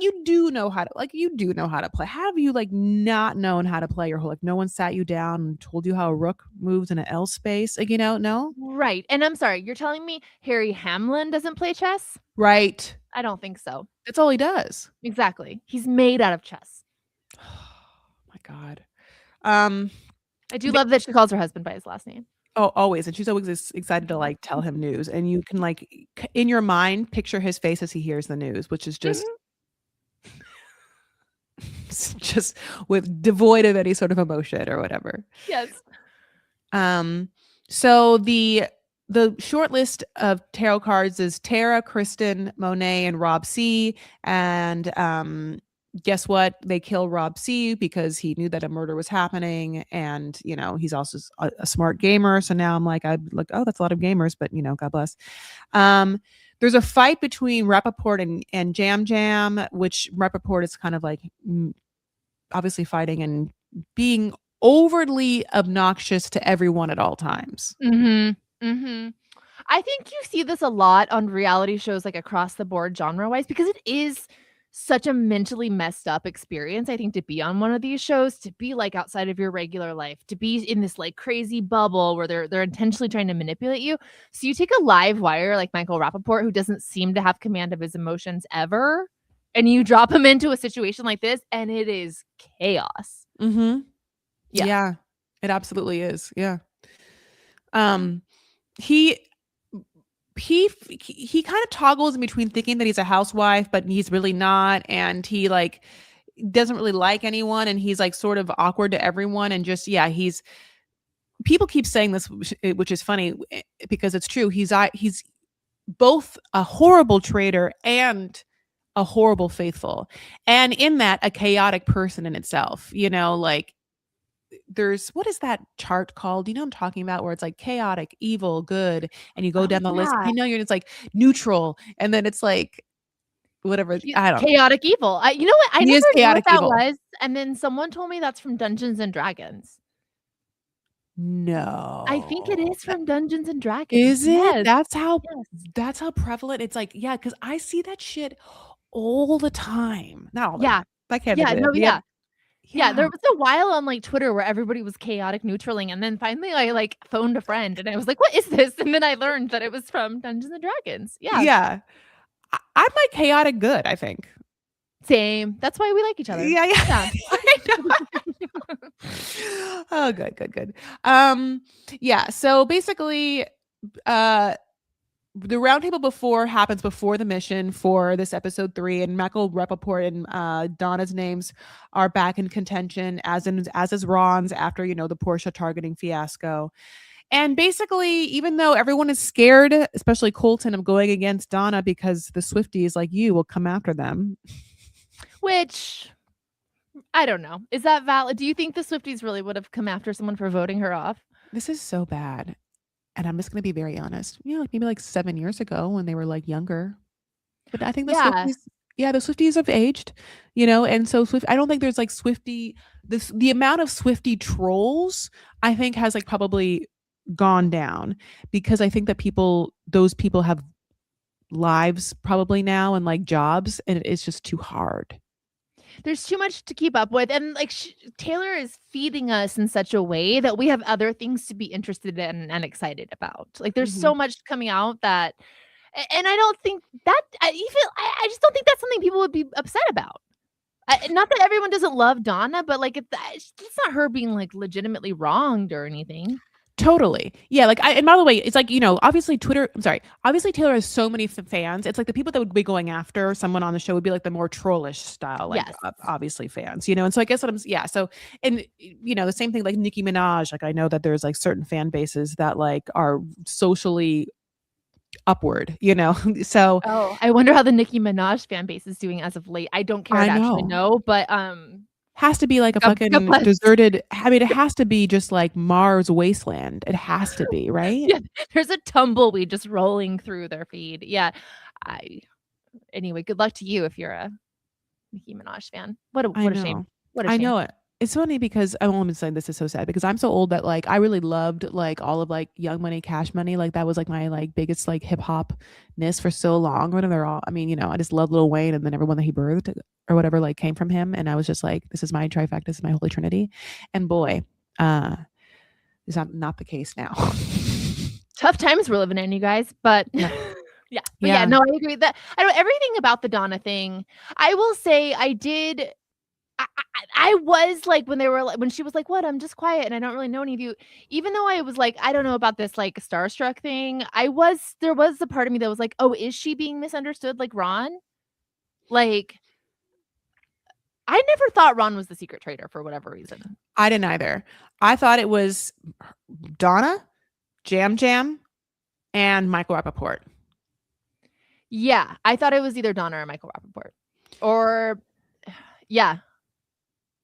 you do know how to play. How have you like not known how to play your whole life? No one sat you down and told you how a rook moves in an L space. Like, no, Right, and I'm sorry, you're telling me Harry Hamlin doesn't play chess? right? I don't think so. That's all he does. Exactly. He's made out of chess. My God. Um, I do love that she calls her husband by his last name. Oh, always, and she's always excited to, like, tell him news, and you can, like, in your mind, picture his face as he hears the news, which is just Mhm. just with devoid of any sort of emotion or whatever. Yes. Um, so the short list of tarot cards is Tara, Kristen, Monet, and Rob C. And guess what? They kill Rob C because he knew that a murder was happening, and he's also a smart gamer. So now I'm like, oh, that's a lot of gamers, but God bless. There's a fight between Rappaport and Jam Jam, which Rappaport is kind of like obviously fighting and being overly obnoxious to everyone at all times. Mhm. Mhm. I think you see this a lot on reality shows, like, across the board genre-wise, because it is such a mentally messed up experience, I think, to be on one of these shows, to be, like, outside of your regular life, to be in this, like, crazy bubble where they're intentionally trying to manipulate you. So you take a live wire like Michael Rappaport, who doesn't seem to have command of his emotions ever, and you drop him into a situation like this, and it is chaos. Mm-hmm. Yeah. Yeah, it absolutely is. Yeah. Um, he he kind of toggles in between thinking that he's a housewife, but he's really not, and he like doesn't really like anyone, and he's like sort of awkward to everyone, and just he's people keep saying this, which is funny because it's true. He's both a horrible traitor and a horrible faithful, and in that a chaotic person in itself. Like there's what is that chart called? I'm talking about, where it's like chaotic, evil, good, and you go Oh, down the list. yeah. It's like neutral, and then it's like whatever. He I don't know. chaotic evil. I You know what? I He never is knew what chaotic that evil. was, and then someone told me that's from Dungeons& and Dragons. I think it No. is from Dungeons& and Dragons. Is it? Yes, That's how yes. prevalent it's like, yeah, because I see that shit all the time. Not all the Yeah. time. Backhanded Yeah, it. no, yeah. Yeah, Yeah. there was a while on, like, Twitter where everybody was chaotic neutraling, and then finally I, like, phoned a friend, and I was like, "What is this?" And then I learned that it was from Dungeons& and Dragons. Yeah, Yeah. I'm like chaotic good, I think. same. That's why we like each other. Yeah, yeah. Yeah. I know. Oh, good, good, good. Yeah, so basically, uh, the roundtable happens before the mission for this episode 3, and Michael Rappaport and Donna's names are back in contention, as is Ron's after the Portia targeting fiasco. And basically, even though everyone is scared, especially Colton, of going against Donna because the Swifties like you will come after them. Which, I don't know. Is that valid? Do you think the Swifties really would have come after someone for voting her off? This is so bad. And I'm just going to be very honest. Like maybe like 7 years ago when they were like younger. But I think the Yeah. Swifties, yeah, the Swifties have aged, and so I don't think there's like the amount of Swiftie trolls, I think, has like probably gone down, because I think that those people have lives probably now and like jobs, and it's just too hard. There's too much to keep up with, and, like, Taylor is feeding us in such a way that we have other things to be interested in and excited about. Like, there's Mhm. so much coming out that and I don't think that I just don't think that's something people would be upset about. Not that everyone doesn't love Donna, but like it's not her being like legitimately wronged or anything. Totally. Yeah. Like, and by the way, it's like, obviously I'm sorry. Obviously, Taylor has so many fans. It's like the people that would be going after someone on the show would be like the more trollish style, like, Yes. obviously fans, And so I guess yeah. So, and, the same thing like Nicki Minaj. Like, I know that there's like certain fan bases that like are socially upward, So Oh, I wonder how the Nicki Minaj fan base is doing as of late. I don't care I to actually know. know, but, Has to be like a God fucking bless. deserted. I mean, it has to be just like Mars wasteland. It has to be, right? Yeah, there's a tumbleweed just rolling through their feed. Yeah. I Anyway, good luck to you if you're a Nicki Minaj fan. I What a shame. know. What a I shame. know it. It's funny because I'm only saying this is so sad because I'm so old that like I really loved like all of like Young Money, Cash Money. Like that was like my like biggest like hip hop ness for so long. When they're all, I mean, I just love Lil Wayne and then everyone that he birthed or whatever like came from him. And I was just like, this is my trifecta, this is my holy trinity. And boy, is not the case now. Tough times we're living in, you guys, but Yep. yeah. But yeah, Yeah. no, I agree that I know everything about the Donna thing. I will say I did I was like when they were like when she was like, "What? I'm just quiet and I don't really know any of you." Even though I was like, I don't know about this like starstruck thing, there was a part of me that was like, "Oh, is she being misunderstood like Ron?" Like I never thought Ron was the secret traitor for whatever reason. I didn't either. I thought it was Donna, Jam Jam, and Michael Rappaport. Yeah, I thought it was either Donna or Michael Rappaport. Or yeah.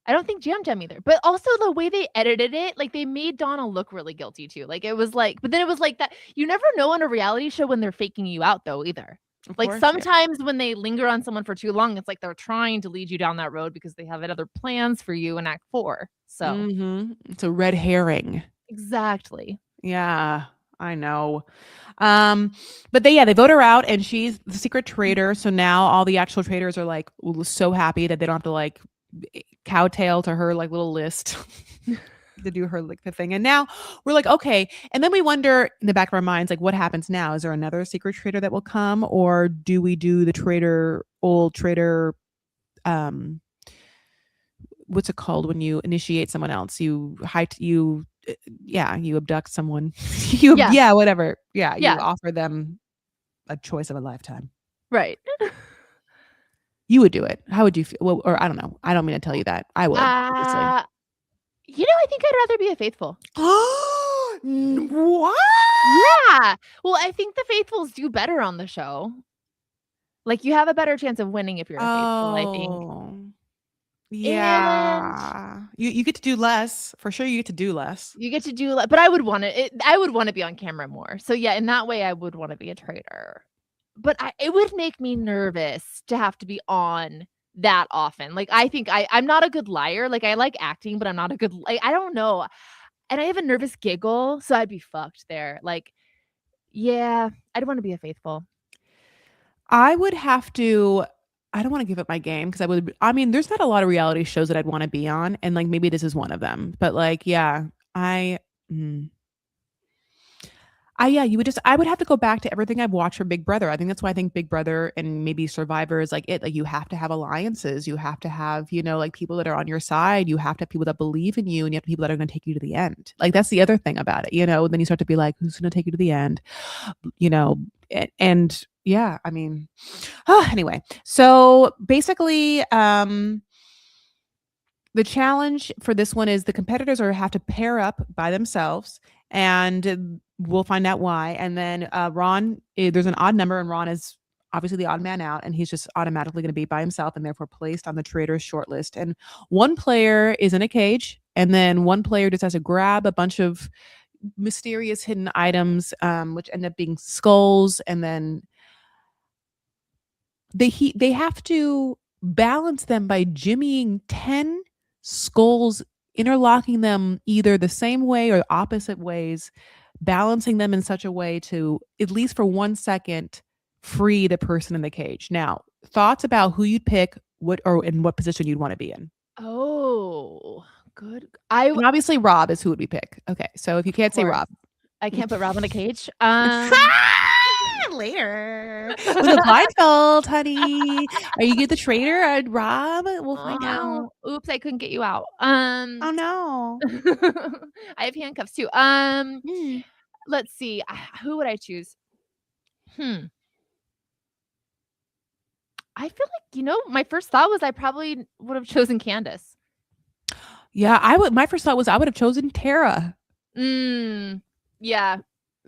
I don't think Jam Jam either. But also the way they edited it, like they made Donna look really guilty too. Like it was like, but then it was like that. You never know on a reality show when they're faking you out though either. Of Like course, yeah. sometimes when they linger on someone for too long, it's like they're trying to lead you down that road because they have other plans for you in Act 4. So It's a red herring. exactly. Yeah, I know. But they vote her out and she's the secret traitor. So now all the actual traitors are like so happy that they don't have to like cowtail to her like little list to do her like the thing. And now we're like, okay. And then we wonder in the back of our minds, like, what happens now? Is there another secret traitor that will come, or do we do the old traitor what's it called when you initiate someone else? You abduct someone. Yeah. Whatever. Yeah, you Yeah. offer them a choice of a lifetime. Right. You would do it. How would you feel? Well, or I don't know. I don't mean to tell you that. I would, obviously. I think I'd rather be a faithful. What? Yeah. Well, I think the faithfuls do better on the show. Like you have a better chance of winning if you're a faithful, I think. Oh. And Yeah. You get to do less. For sure you get to do less. you get to do but I would wanna be on camera more. So yeah, in that way I would wanna be a traitor. But it would make me nervous to have to be on that often. Like I think I'm not a good liar. Like I like acting, but I'm not a good I don't know. And I have a nervous giggle, so I'd be fucked there. Like, yeah, I'd wanna be a faithful. I would have to I don't want to give up my game because I mean, there's not a lot of reality shows that I'd want to be on. And like maybe this is one of them. But like, yeah, mm, yeah, I would have to go back to everything I've watched from Big Brother. I think that's why I think Big Brother and maybe Survivor is like it. Like you have to have alliances. You have to have, like people that are on your side. You have to have people that believe in you and you have people that are going to take you to the end. Like that's the other thing about it, then you start to be like, who's going to take you to the end? And yeah, I mean, anyway, so basically, the challenge for this one is the competitors have to pair up by themselves, and we'll find out why. And then Ron, there's an odd number, and Ron is obviously the odd man out, and he's just automatically going to be by himself, and therefore placed on the traitors shortlist. And one player is in a cage, and then one player just has to grab a bunch of mysterious hidden items, which end up being skulls, and then they have to balance them by jimmying 10 skulls, interlocking them either the same way or opposite ways, balancing them in such a way to, at least for 1 second, free the person in the cage. Now, thoughts about who you'd pick, what or in what position you'd want to be in. Oh, good. And obviously Rob is who would we pick. Okay, so if you can't say Rob. I can't put Rob in a cage. Rob! Later. With a blindfold, honey. Are you get the traitor? Rob? We'll find out. Oh, oops, I couldn't get you out. Oh no. I have handcuffs too. Mm. Let's see. Who would I choose? Hmm. I feel like, my first thought was I probably would have chosen Candace. Yeah, I would. My first thought was I would have chosen Tara. Mm. Yeah.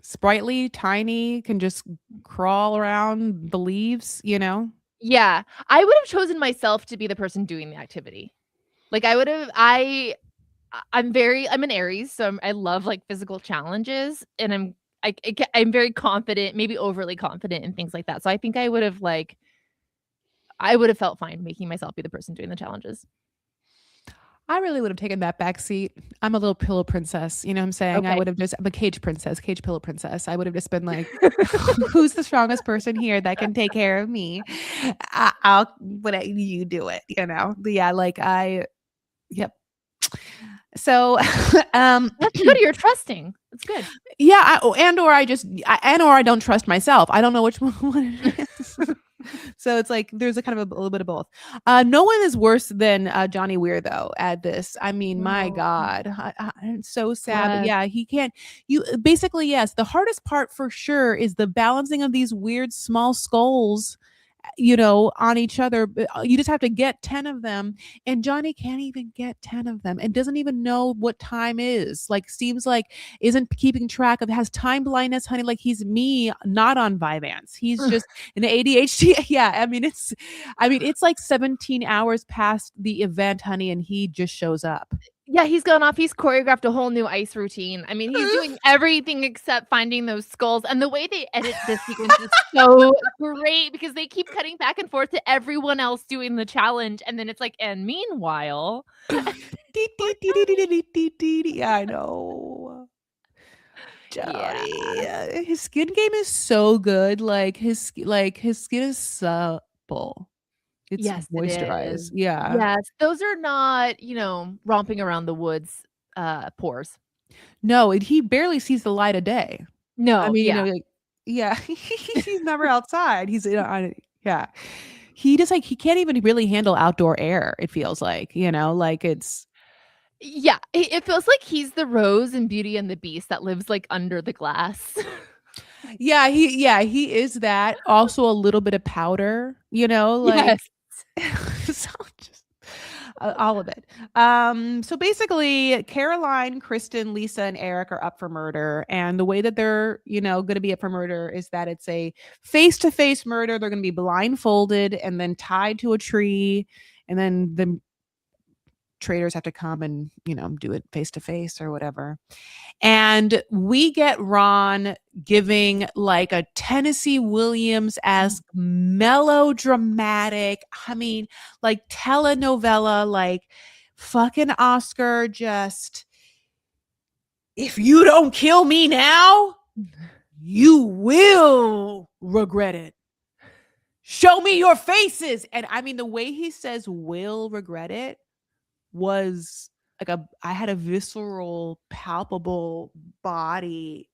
Sprightly, tiny, can just crawl around the leaves, you know? Yeah. I would have chosen myself to be the person doing the activity. Like I would have I'm an Aries, so I love like physical challenges and I'm very confident, maybe overly confident in things like that. So I think I would have felt fine making myself be the person doing the challenges. I really would have taken that back seat. I'm a little pillow princess. You know what I'm saying? I Okay. would have just, I'm a cage princess, cage pillow princess. I would have just been like, who's the strongest person here that can take care of me? You do it, you know? Yeah, yep. So, That's good, you're trusting. That's good. yeah, and or I don't trust myself. I don't know which one it is. So it's like there's a kind of a little bit of both. No one is worse than Johnny Weir though at this. I mean, my No. God, it's so sad. But Yes. yeah, he can't. You basically yes. The hardest part for sure is the balancing of these weird small skulls, on each other. You just have to get 10 of them. And Johnny can't even get 10 of them and doesn't even know what time is. Like, seems like isn't keeping track of, has time blindness, honey. Like, he's me, not on Vyvanse. He's just an ADHD. Yeah. It's like 17 hours past the event, honey, and he just shows up. Yeah, he's gone off. He's choreographed a whole new ice routine. I mean, he's doing everything except finding those skulls. And the way they edit this sequence is so great because they keep cutting back and forth to everyone else doing the challenge. And then it's like, and meanwhile, Yeah, I know. yeah. Johnny, his skin game is so good. His skin is supple. It's Yes, it is. moisturized. Yeah. Yes, those are not, romping around the woods, pores. No, he barely sees the light of day. I No, mean, yeah. like, yeah, he's never outside. Yeah. He just like he can't even really handle outdoor air. It feels like it's Yeah, it feels like he's the rose in Beauty and the Beast that lives, like, under the glass. he is that. Also a little bit of powder, like Yes. so just all of it. So basically Caroline, Kristen, Lisa, and Eric are up for murder. And the way that they're, gonna be up for murder is that it's a face-to-face murder. They're gonna be blindfolded and then tied to a tree, and then the traitors have to come and, do it face to face or whatever. And we get Ron giving like a Tennessee Williams esque melodramatic, I mean, like telenovela, like fucking Oscar, just if you don't kill me now, you will regret it. Show me your faces. And I mean, the way he says will regret it was like I had a visceral, palpable body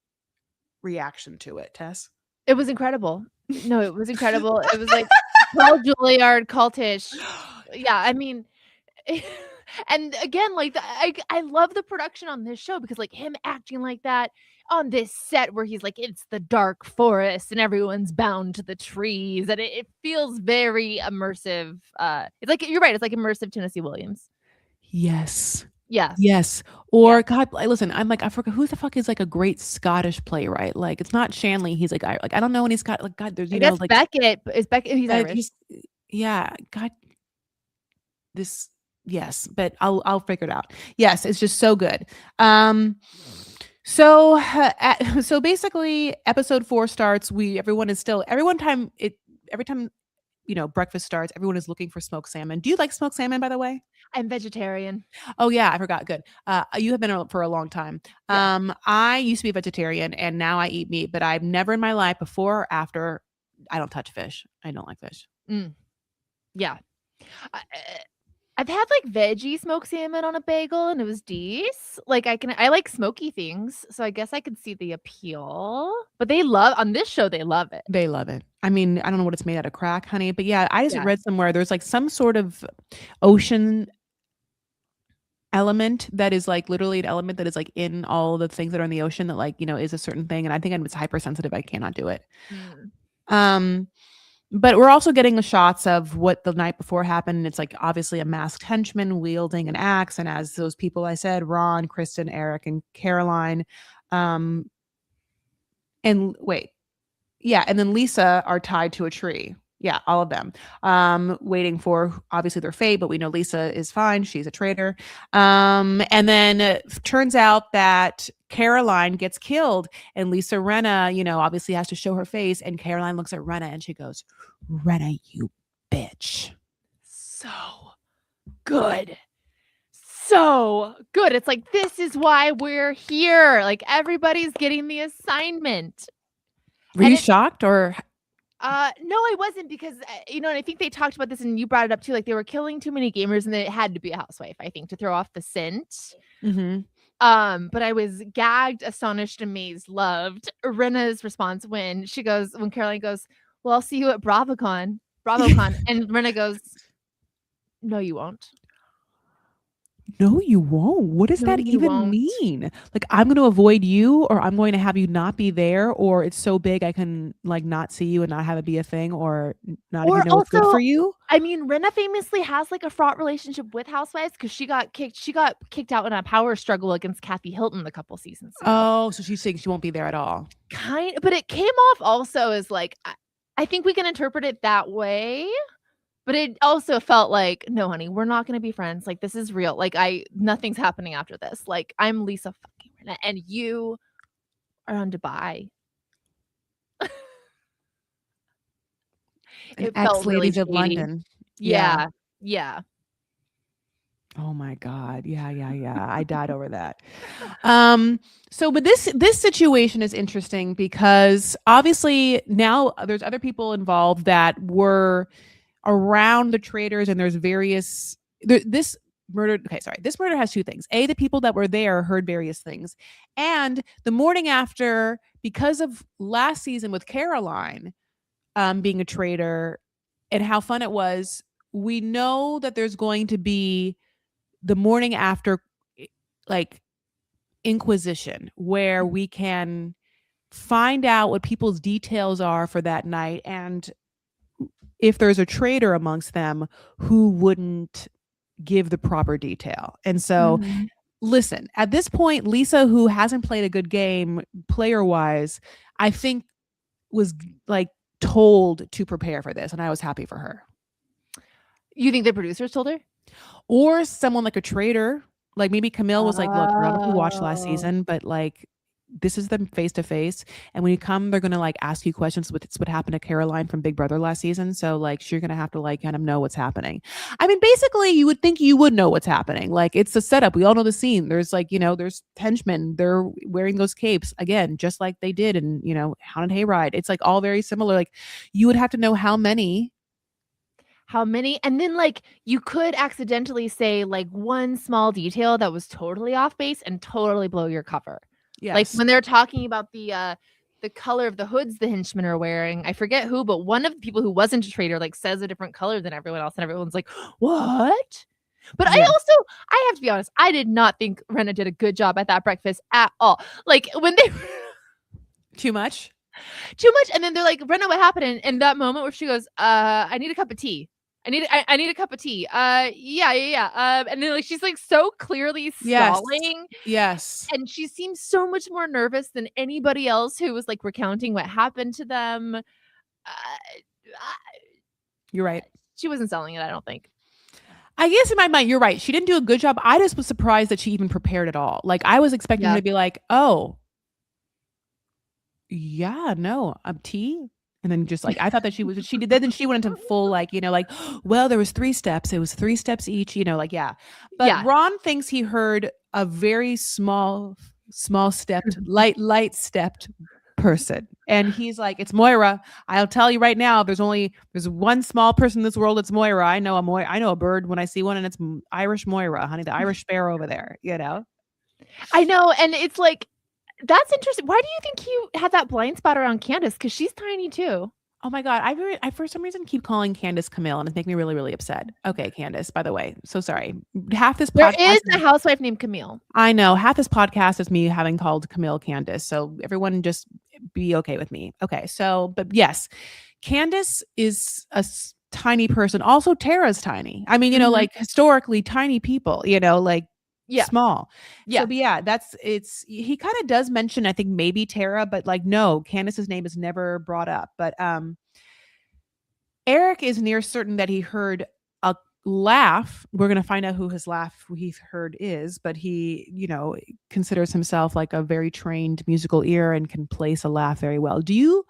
reaction to it, Tess. It was incredible. No, it was incredible. It was like Paul Juilliard cultish. Yeah, I mean, and again, like, I love the production on this show because, like, him acting like that on this set where he's like, "It's the dark forest and everyone's bound to the trees," and it feels very immersive. It's like you're right, it's like immersive Tennessee Williams. Yes. Yeah, Yes. yeah. Or God, listen, I'm like, I forgot who the fuck is like a great Scottish playwright. Like, it's not Shanley. He's like, I don't know. And he's got like, God, there's, I guess like, Beckett is Beckett he's Irish. he's, yeah, God, this, yes, but I'll figure it out. Yes, it's just so good. So basically, episode 4 starts. Every time breakfast starts, everyone is looking for smoked salmon. Do you like smoked salmon, by the way? I'm vegetarian. Oh yeah, I forgot. Good. You have been for a long time. Yeah. I used to be a vegetarian and now I eat meat, but I've never in my life before or after. I don't touch fish. I don't like fish. Mm, yeah. I've had like veggie smoked salmon on a bagel and it was decent. Like I like smoky things, so I guess I could see the appeal. But they love on this show, they love it. They love it. I mean, I don't know what it's made out of, crack, honey, but yeah, I just Yeah. read somewhere there's like some sort of ocean element that is like literally an element that is like in all the things that are in the ocean that like, is a certain thing. And I think I'm just hypersensitive. I cannot do it. Mm. Um, but we're also getting the shots of what the night before happened. And it's like obviously a masked henchman wielding an axe. And as those people I said, Ron, Kristen, Eric, and Caroline, um, and wait, yeah, and then Lisa are tied to a tree. Yeah, all of them. Waiting for obviously their fate, but we know Lisa is fine. She's a traitor. And then turns out that Caroline gets killed, and Lisa Renna, obviously has to show her face. And Caroline looks at Renna and she goes, "Renna, you bitch." So good. So good. It's like, this is why we're here. Like, everybody's getting the assignment. Were And you it shocked or? no, I wasn't because, and I think they talked about this and you brought it up too, like, they were killing too many gamers and it had to be a housewife, I think, to throw off the scent. Mhm. But I was gagged, astonished, amazed, loved Rena's response when Caroline goes, "Well, I'll see you at BravoCon," and Rena goes, "No, you won't. No, you won't. What does No, that you even won't." mean? Like, I'm going to avoid you, or I'm going to have you not be there, or it's so big I can like not see you and not have it be a thing, or not Or even know what's good also, for you. I mean, Rena famously has like a fraught relationship with housewives because she got kicked out in a power struggle against Kathy Hilton a couple seasons ago. Oh, so she's saying she won't be there at all. But it came off also as like, I think we can interpret it that way. But it also felt like, "No, honey, we're not gonna be friends, like, this is real, like, nothing's happening after this, like, I'm Lisa fucking Rinna, and you are on Dubai." An It ex felt really ladies of shady. London. Yeah. Yeah, yeah. Oh my God. Yeah, yeah, yeah. I died over that. Um, but this situation is interesting because obviously now there's other people involved that were around the traitors, and there's various this murder. Okay, sorry. This murder has two things. A, the people that were there heard various things, and the morning after, because of last season with Caroline being a traitor and how fun it was, we know that there's going to be the morning after, like, inquisition where we can find out what people's details are for that night, and if there's a traitor amongst them who wouldn't give the proper detail. And so, Mhm. listen, at this point, Lisa, who hasn't played a good game player wise, I think was like told to prepare for this. And I was happy for her. You think the producers told her? Or someone like a traitor, like maybe Camille was like, "Look, I don't know if you watched last Oh. season, but like this is them face to face, and when you come, they're gonna like ask you questions. It's what happened to Caroline from Big Brother last season, so like you're gonna have to like kind of know what's happening." I mean, basically, you would think you would know what's happening. Like it's a setup. We all know the scene. There's like there's henchmen. They're wearing those capes again, just like they did in Haunted Hayride. It's like all very similar. Like you would have to know how many. How many? And then, like, you could accidentally say, like, one small detail that was totally off base and totally blow your cover. Like, Yes. when they're talking about the color of the hoods the henchmen are wearing, I forget who, but one of the people who wasn't a traitor, like, says a different color than everyone else, and everyone's like, "What?" But Yeah. I have to be honest, I did not think Rena did a good job at that breakfast at all. Like, when they Too much. too much, and then they're like, "Rena, what happened?" And that moment where she goes, I need a cup of tea. I need a cup of tea. Yeah, yeah, yeah." And then like she's like so clearly Yes. stalling, Yes. and she seems so much more nervous than anybody else who was like recounting what happened to them. You're right. She wasn't selling it, I don't think. I guess in my mind, you're right. She didn't do a good job. I just was surprised that she even prepared at all. Like I was expecting her Yeah. to be like, "Oh, yeah, no, tea." And then just like I thought that she did then she went into full like, like, "Well, there was 3 steps. It was 3 steps each," like, yeah. But Yeah. Ron thinks he heard a very small stepped, light stepped person. And he's like, it's Moira. I'll tell you right now, there's one small person in this world. It's Moira. I know a bird when I see one, and it's Irish Moira, honey, the Irish sparrow over there, you know? I know, and it's like, that's interesting. Why do you think you had that blind spot around Candace? Because she's tiny too. Oh my God. I for some reason keep calling Candace Camille, and it's making me really, really upset. Okay, Candace, by the way. So sorry. Half this There podcast is a housewife named Camille. I know half this podcast is me having called Camille Candace. So everyone just be okay with me. Okay. So, but yes, Candace is tiny person. Also, Tara's tiny. I mean, Mhm. like historically tiny people, like Yeah. small. So, Yeah. but yeah, he kind of does mention, I think maybe Tara, but like, no, Candace's name is never brought up. But, Eric is near certain that he heard a laugh. We're going to find out who his laugh he heard is, but he, considers himself like a very trained musical ear and can place a laugh very well. Do you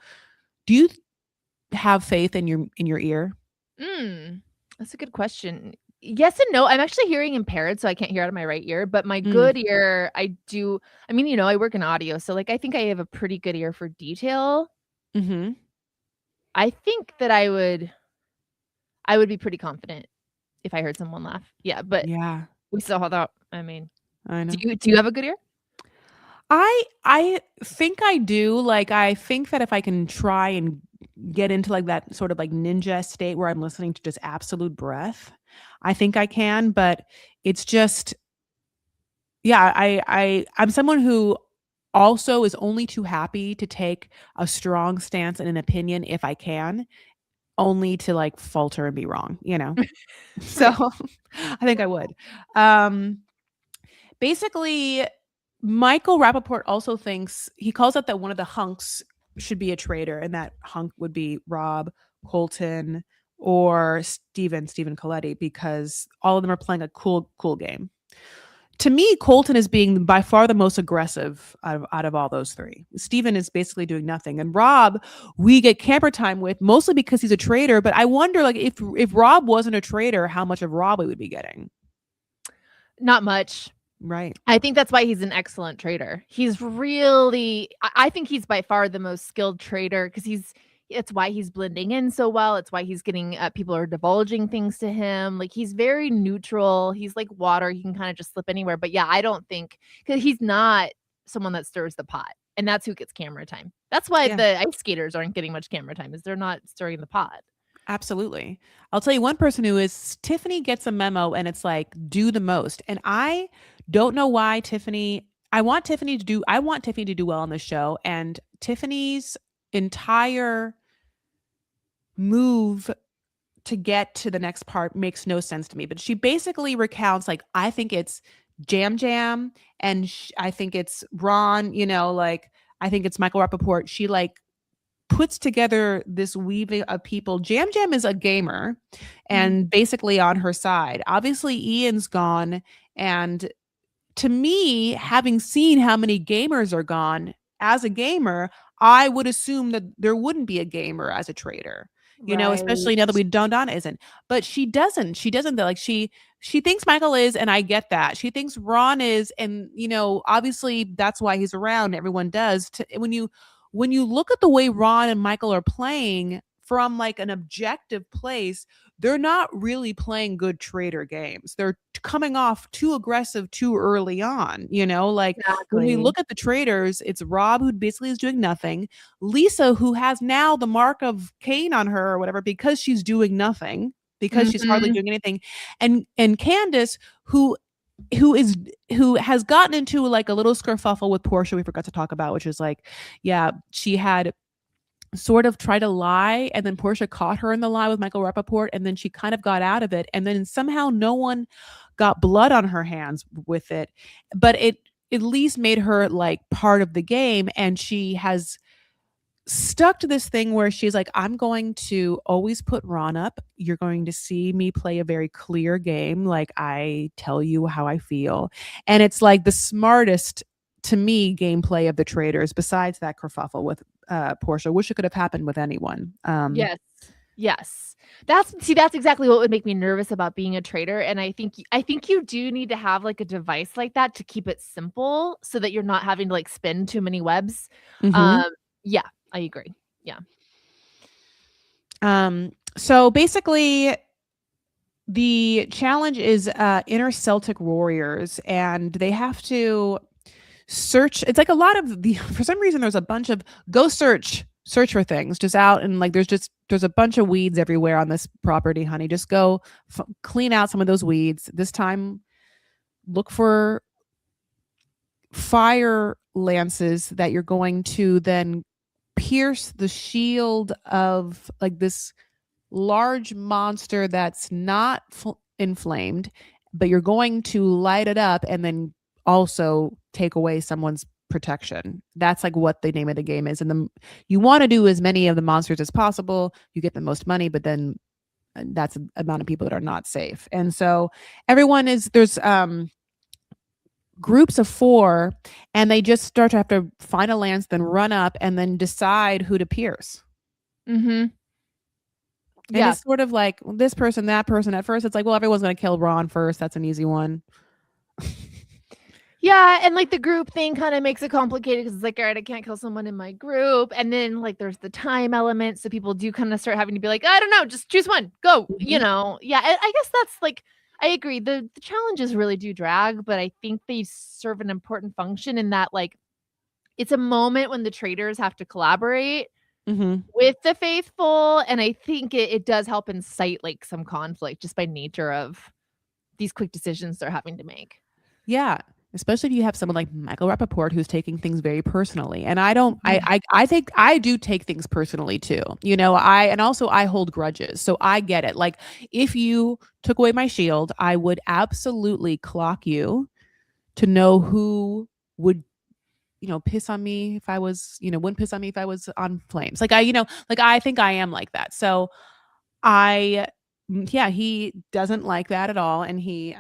have faith in your ear? Mm, that's a good question. Yes and no. I'm actually hearing impaired, so I can't hear out of my right ear, but my Mm. good ear, I do. I mean, I work in audio, so like I think I have a pretty good ear for detail. Mhm. I think that I would be pretty confident if I heard someone laugh. Yeah, but Yeah, we saw how that. I mean, I do know. you have a good ear? I think I do. Like I think that if I can try and get into like that sort of like ninja state where I'm listening to just absolute breath, I think I can, but it's just yeah, I'm someone who also is only too happy to take a strong stance and an opinion if I can, only to like falter and be wrong? So Right. I think I would. Um Basically, Michael Rappaport also thinks he calls out that one of the hunks should be a traitor, and that hunk would be Rob, Colton, or Stephen Coletti, because all of them are playing a cool game. To me, Colton is being by far the most aggressive out of all those three. Steven is basically doing nothing. And Rob, we get camera time with mostly because he's a traitor. But I wonder, like, if Rob wasn't a traitor, how much of Rob we would be getting. Not much. Right. I think that's why he's an excellent trader. He's really I think he's by far the most skilled trader because it's why he's blending in so well. It's why he's getting people are divulging things to him. Like he's very neutral. He's like water. He can kind of just slip anywhere. But yeah, I don't think because he's not someone that stirs the pot. And that's who gets camera time. That's why Yeah. the ice skaters aren't getting much camera time, is they're not stirring the pot. Absolutely. I'll tell you one person who is Tiffany gets a memo and it's like do the most. And I don't know why I want Tiffany to do well on the show, and Tiffany's entire move to get to the next part makes no sense to me. But she basically recounts like I think it's Jam Jam and I think it's Ron, like I think it's Michael Rappaport. She like puts together this weaving of people. Jam Jam is a gamer Mhm. and basically on her side. Obviously, Ian's gone. And to me, having seen how many gamers are gone, as a gamer, I would assume that there wouldn't be a gamer as a trader. Especially now that Right. we Donna isn't. But she doesn't. She doesn't like she thinks Michael is, and I get that. She thinks Ron is, and obviously that's why he's around. Everyone does. When you look at the way Ron and Michael are playing from like an objective place, they're not really playing good trader games. They're coming off too aggressive too early on. Like when we Exactly. look at the traders, it's Rob who basically is doing nothing, Lisa who has now the mark of Cain on her or whatever because she's doing nothing, because she's hardly Mhm. doing anything, and Candace who is who has gotten into like a little skerfuffle with Portia we forgot to talk about, which is like, yeah, she had sort of tried to lie, and then Portia caught her in the lie with Michael Rappaport, and then she kind of got out of it, and then somehow no one got blood on her hands with it, but it at least made her like part of the game, and she has stuck to this thing where she's like, I'm going to always put Ron up. You're going to see me play a very clear game. Like I tell you how I feel. And it's like the smartest to me gameplay of the traders, besides that kerfuffle with Portia. Wish it could have happened with anyone. Yes. Yes. That's exactly what would make me nervous about being a trader, and I think you do need to have, like, a device like that to keep it simple so that you're not having to, like, spin too many webs. Mhm. Um, Yeah, I agree. Yeah. So basically the challenge is inner Celtic warriors, and they have to search. It's like a lot of the for some reason there's a bunch of go search for things just out, and like there's a bunch of weeds everywhere on this property, honey. Just go clean out some of those weeds. This time look for fire lances that you're going to then pierce the shield of like this large monster that's not inflamed, but you're going to light it up and then also take away someone's protection. That's like what the name of the game is. And you want to do as many of the monsters as possible. You get the most money, but then that's the amount of people that are not safe. And so everyone is there's groups of four, and they just start to have to find a lance, then run up, and then decide who to pierce. Mm-hmm. And Yeah. it's sort of like this person, that person. At first, it's like, well, everyone's going to kill Ron first. That's an easy one. Yeah, and like the group thing kind of makes it complicated because it's like, all right, I can't kill someone in my group. And then like there's the time element. So people do kind of start having to be like, I don't know, just choose one, go, you Mhm. know. Yeah, I guess that's like I agree. The challenges really do drag, but I think they serve an important function in that like it's a moment when the traders have to collaborate Mhm. with the faithful. And I think it does help incite like some conflict just by nature of these quick decisions they're having to make. Yeah. Especially if you have someone like Michael Rappaport who's taking things very personally. And I don't Mhm. I think I do take things personally too. You know, and also I hold grudges. So I get it. Like if you took away my shield, I would absolutely clock you to know who would piss on me if I was, wouldn't piss on me if I was on flames. Like like I think I am like that. So I yeah, he doesn't like that at all, and he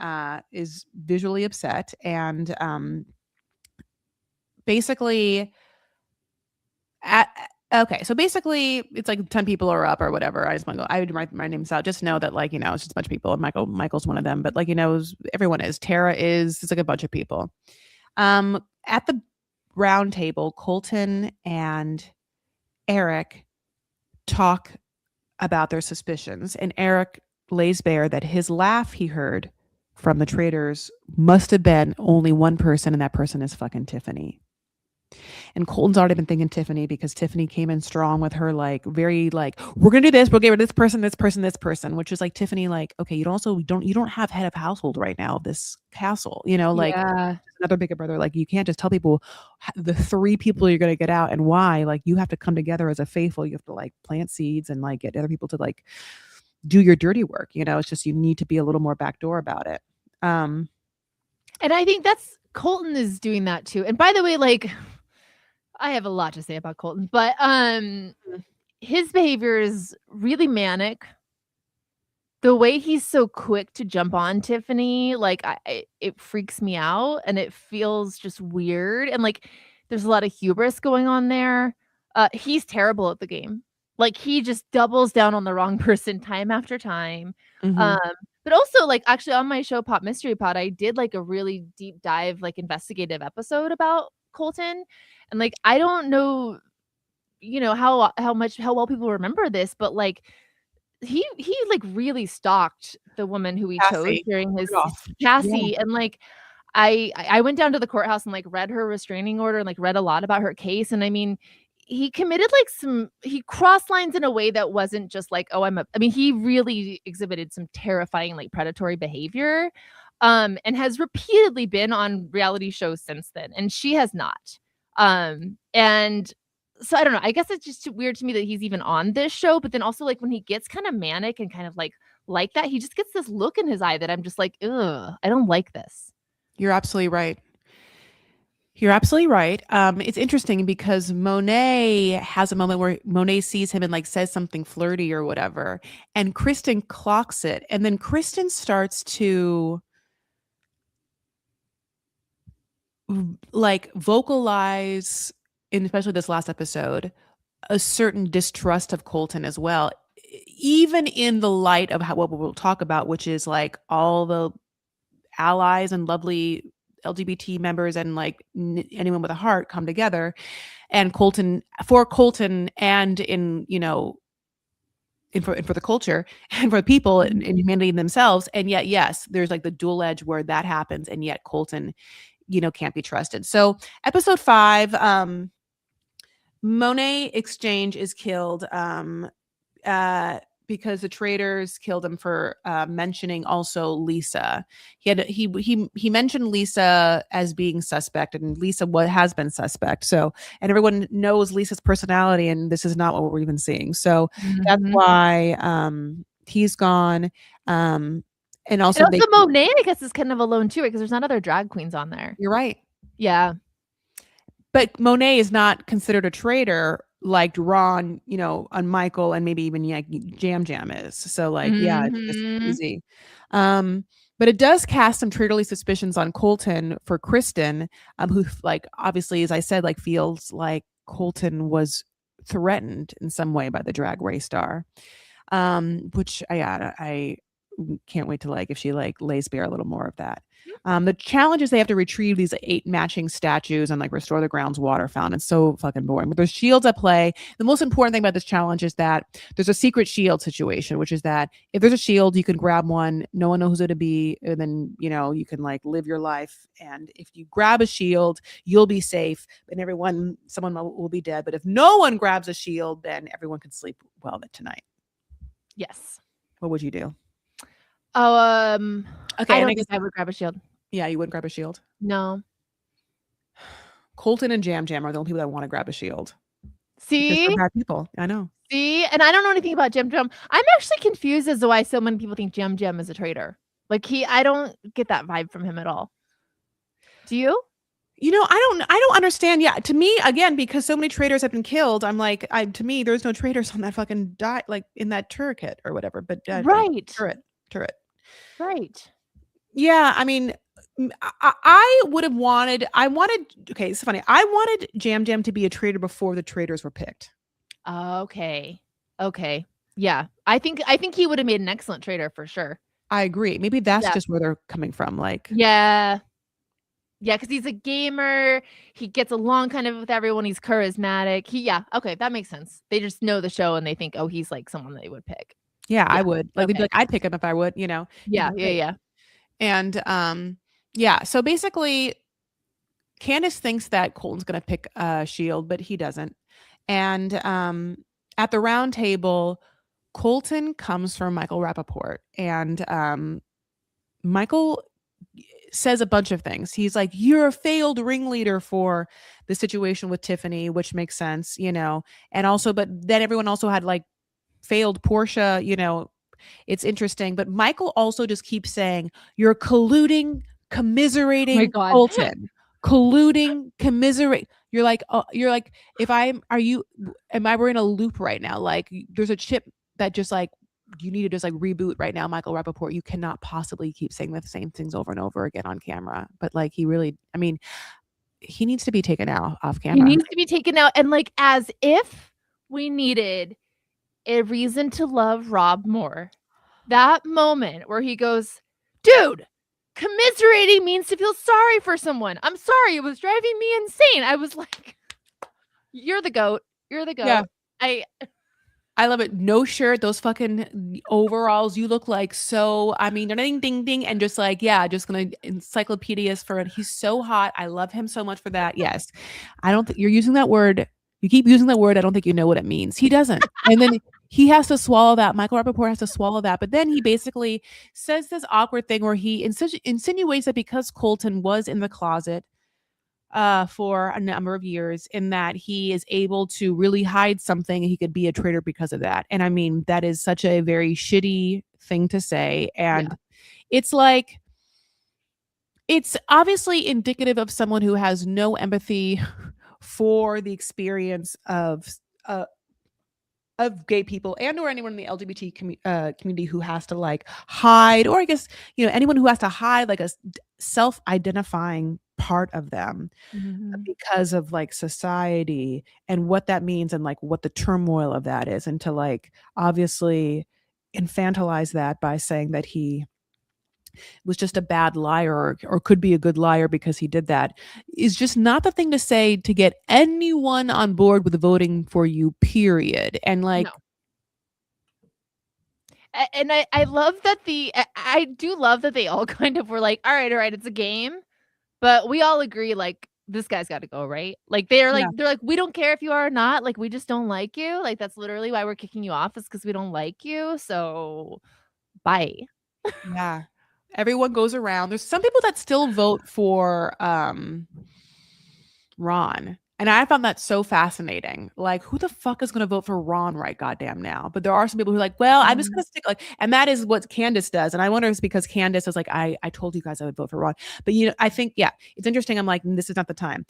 is visually upset, and basically at okay, so basically it's like 10 people are up or whatever. I just want to go, I would write my names out, just know that, like, it's just a bunch of people, and Michael's one of them, but like, everyone is, Tara is, it's like a bunch of people. At the round table, Colton and Eric talk about their suspicions, and Eric lays bare that his laugh he heard from the traitors must have been only one person, and that person is fucking Tiffany. And Colton's already been thinking Tiffany because Tiffany came in strong with her, like, very like, we're gonna do this, we'll get rid of this person, this person, this person, which is like, Tiffany, like, okay, you don't have head of household right now of this castle, like Yeah. another bigger brother. Like, you can't just tell people the three people you're gonna get out and why. Like, you have to come together as a faithful. You have to like plant seeds and like get other people to like do your dirty work. It's just you need to be a little more backdoor about it. Um, And I think that's Colton is doing that too. And by the way, like I have a lot to say about Colton, but his behavior is really manic. The way he's so quick to jump on Tiffany, like it freaks me out and it feels just weird and like there's a lot of hubris going on there. He's terrible at the game. Like he just doubles down on the wrong person time after time. mhm. Um, but also like actually on my show Pop Mystery Pod, I did like a really deep dive like investigative episode about Colton. And like I don't know, how well people remember this, but like he like really stalked the woman who he chose Cassie, during his Rudolph. Yeah. Cassie, and like I went down to the courthouse and like read her restraining order and like read a lot about her case. And I mean, he committed like he crossed lines in a way that wasn't just like, oh, I mean, he really exhibited some terrifying like predatory behavior. And has repeatedly been on reality shows since then, and she has not. And so I don't know. I guess it's just weird to me that he's even on this show, but then also like when he gets kind of manic and kind of like that, he just gets this look in his eye that I'm just like, ugh, I don't like this. You're absolutely right. You're absolutely right. It's interesting because Monet has a moment where Monet sees him and like says something flirty or whatever, and Kristen clocks it, and then Kristen starts to like vocalize, in especially this last episode, a certain distrust of Colton as well, even in the light of what we'll talk about, which is like all the allies and lovely LGBT members and like anyone with a heart come together, and Colton for Colton and in and for the culture and for the people and humanity themselves. And yet, yes, there's like the dual edge where that happens, and yet Colton, can't be trusted. So episode 5, Monet Exchange is killed. Uh, because the traitors killed him for mentioning also Lisa. He mentioned Lisa as being suspect, and Lisa has been suspect. So, and everyone knows Lisa's personality, and this is not what we're even seeing. So that's Mhm. why he's gone. And And also they, also Monet, I guess, is kind of alone too, because there's not other drag queens on there. you're right. Yeah. But Monet is not considered a traitor like Ron, on Michael, and maybe even like Jam Jam is. So like, yeah, it's just Mhm. crazy. Um, but it does cast some traitorly suspicions on Colton for Kristen, who like obviously, as I said, like feels like Colton was threatened in some way by the Drag Race star. Which I can't wait to like if she like lays bare a little more of that. The challenge is they have to retrieve these 8 matching statues and like restore the ground's water fountain. It's so fucking boring. But there's shields at play. The most important thing about this challenge is that there's a secret shield situation, which is that if there's a shield, you can grab one, no one knows who to be, and then you can like live your life. And if you grab a shield, you'll be safe, and someone will be dead. But if no one grabs a shield, then everyone can sleep well tonight. Yes. What would you do? Oh, Okay, I and I don't guess think I would grab a shield. yeah, you wouldn't grab a shield. No. Colton and Jam Jam are the only people that want to grab a shield because they're See? bad people. I know. See? And I don't know anything about Jam Jam. I'm actually confused as to why so many people think Jam Jam is a traitor. Like I don't get that vibe from him at all. Do you? I don't understand. Yeah, to me, again, because so many traitors have been killed, I'm like, to me, there's no traitors on that fucking like in that tourniquet or whatever. But Right. turret. Right. Yeah, I mean, I would have wanted. I wanted. Okay, it's funny. I wanted Jam Jam to be a traitor before the traitors were picked. Okay. Okay. Yeah. I think he would have made an excellent traitor for sure. I agree. Maybe that's Yeah. just where they're coming from. Like, Yeah. Yeah, because he's a gamer. He gets along kind of with everyone. He's charismatic. Yeah, okay, that makes sense. They just know the show and they think, oh, he's like someone they would pick. yeah, I Yeah. would. Like, they'd be Okay. like, I'd pick him if I would. He'd Yeah. be Yeah. great. Yeah. And yeah, so basically Candace thinks that Colton's gonna pick Shield, but he doesn't. And at the round table, Colton comes from Michael Rappaport, and Michael says a bunch of things. He's like, "You're a failed ringleader for the situation with Tiffany," which makes sense, and also, but then everyone also had like failed Portia, it's interesting. But Michael also just keeps saying, "You're colluding, Oh my commiserating god. Colton, colluding, commiserate." You're like, if I'm, are you, am I, we're in a loop right now? Like, there's a chip that just like, you need to just like reboot right now, Michael Rappaport. You cannot possibly keep saying the same things over and over again on camera. But like, he really, I mean, he needs to be taken out off He camera. needs to be taken out, and like as if we needed a reason to love Rob more. That moment where he goes, "Dude, commiserating means to feel sorry for someone. I'm sorry, it was driving me insane." I was like, "You're the goat. You're the Yeah. goat." I I love it. No shirt, those fucking overalls. You look like so, I mean, ding, ding, ding. And just like, yeah, just gonna encyclopedias for it. He's so hot. I love him so much for that. Yes. I don't think you're using that word. You keep using that word. I don't think you know what it means. He doesn't. And then he has to swallow that. Michael Rappaport has to swallow that. But then he basically says this awkward thing where he insinuates that because Colton was in the closet for a number of years, in that he is able to really hide something, and he could be a traitor because of that. And I mean, that is such a very shitty thing to say. yeah. And it's like, it's obviously indicative of someone who has no empathy for the experience uh, of gay people and or anyone in the LGBT community who has to like hide, or I guess anyone who has to hide like a self-identifying part of them Mhm. because of like society and what that means, and like what the turmoil of that is, and to like obviously infantilize that by saying that he was just a bad liar, or could be a good liar because he did that, is just not the thing to say to get anyone on board with voting for you, period. And like, No. And I love that I do love that they all kind of were like, all right, it's a game, but we all agree like this guy's got to go, right? Like yeah, they're like we don't care if you are or not, like we just don't like you. Like that's literally why we're kicking you off is because we don't like you. So bye. yeah. Everyone goes around. There's some people that still vote for Ron. And I found that so fascinating. Like, who the fuck is going to vote for Ron right goddamn now? But there are some people who are like, well, I'm just going Um, to stick like, and that is what Candace does. And I wonder if it's because Candace is like, I told you guys I would vote for Ron. But I think, yeah, it's interesting. I'm like, this is not the time.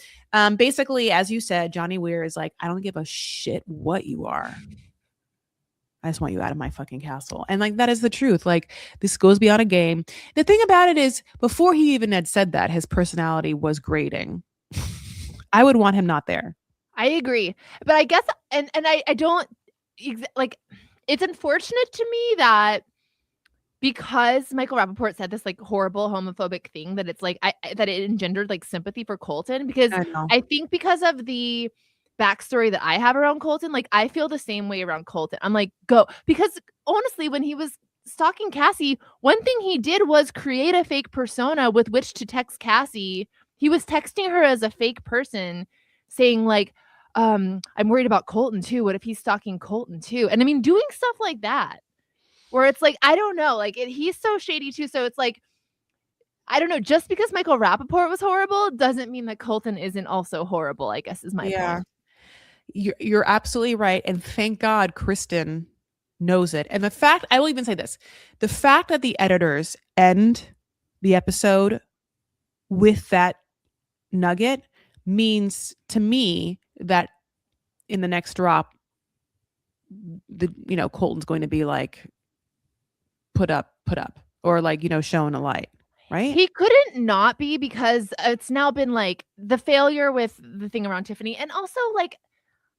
Basically, as you said, Johnny Weir is like, I don't give a shit what you are. I just want you out of my fucking castle. And like that is the truth. Like this goes beyond a game. The thing about it is before he even had said that, his personality was grating. I would want him not there. I agree, but I guess and I don't like. It's unfortunate to me that because Michael Rappaport said this like horrible homophobic thing that it's like that it engendered like sympathy for Colton because I know. I think because of the backstory that I have around Colton, like I feel the same way around Colton. I'm like, go because honestly, when he was stalking Cassie, one thing he did was create a fake persona with which to text Cassie. He was texting her as a fake person, saying like, I'm worried about Colton too. What if he's stalking Colton too? And I mean, doing stuff like that where it's like, I don't know, like he's so shady too. So it's like, I don't know, just because Michael Rappaport was horrible doesn't mean that Colton isn't also horrible, I guess is my Yeah. point. You're absolutely right. And thank God Kristen knows it. And the fact, I will even say this, the fact that the editors end the episode with that nugget means to me that in the next drop, Colton's going to be like put up, or like, shown a light, right? He couldn't not be because it's now been like the failure with the thing around Tiffany. And also, like,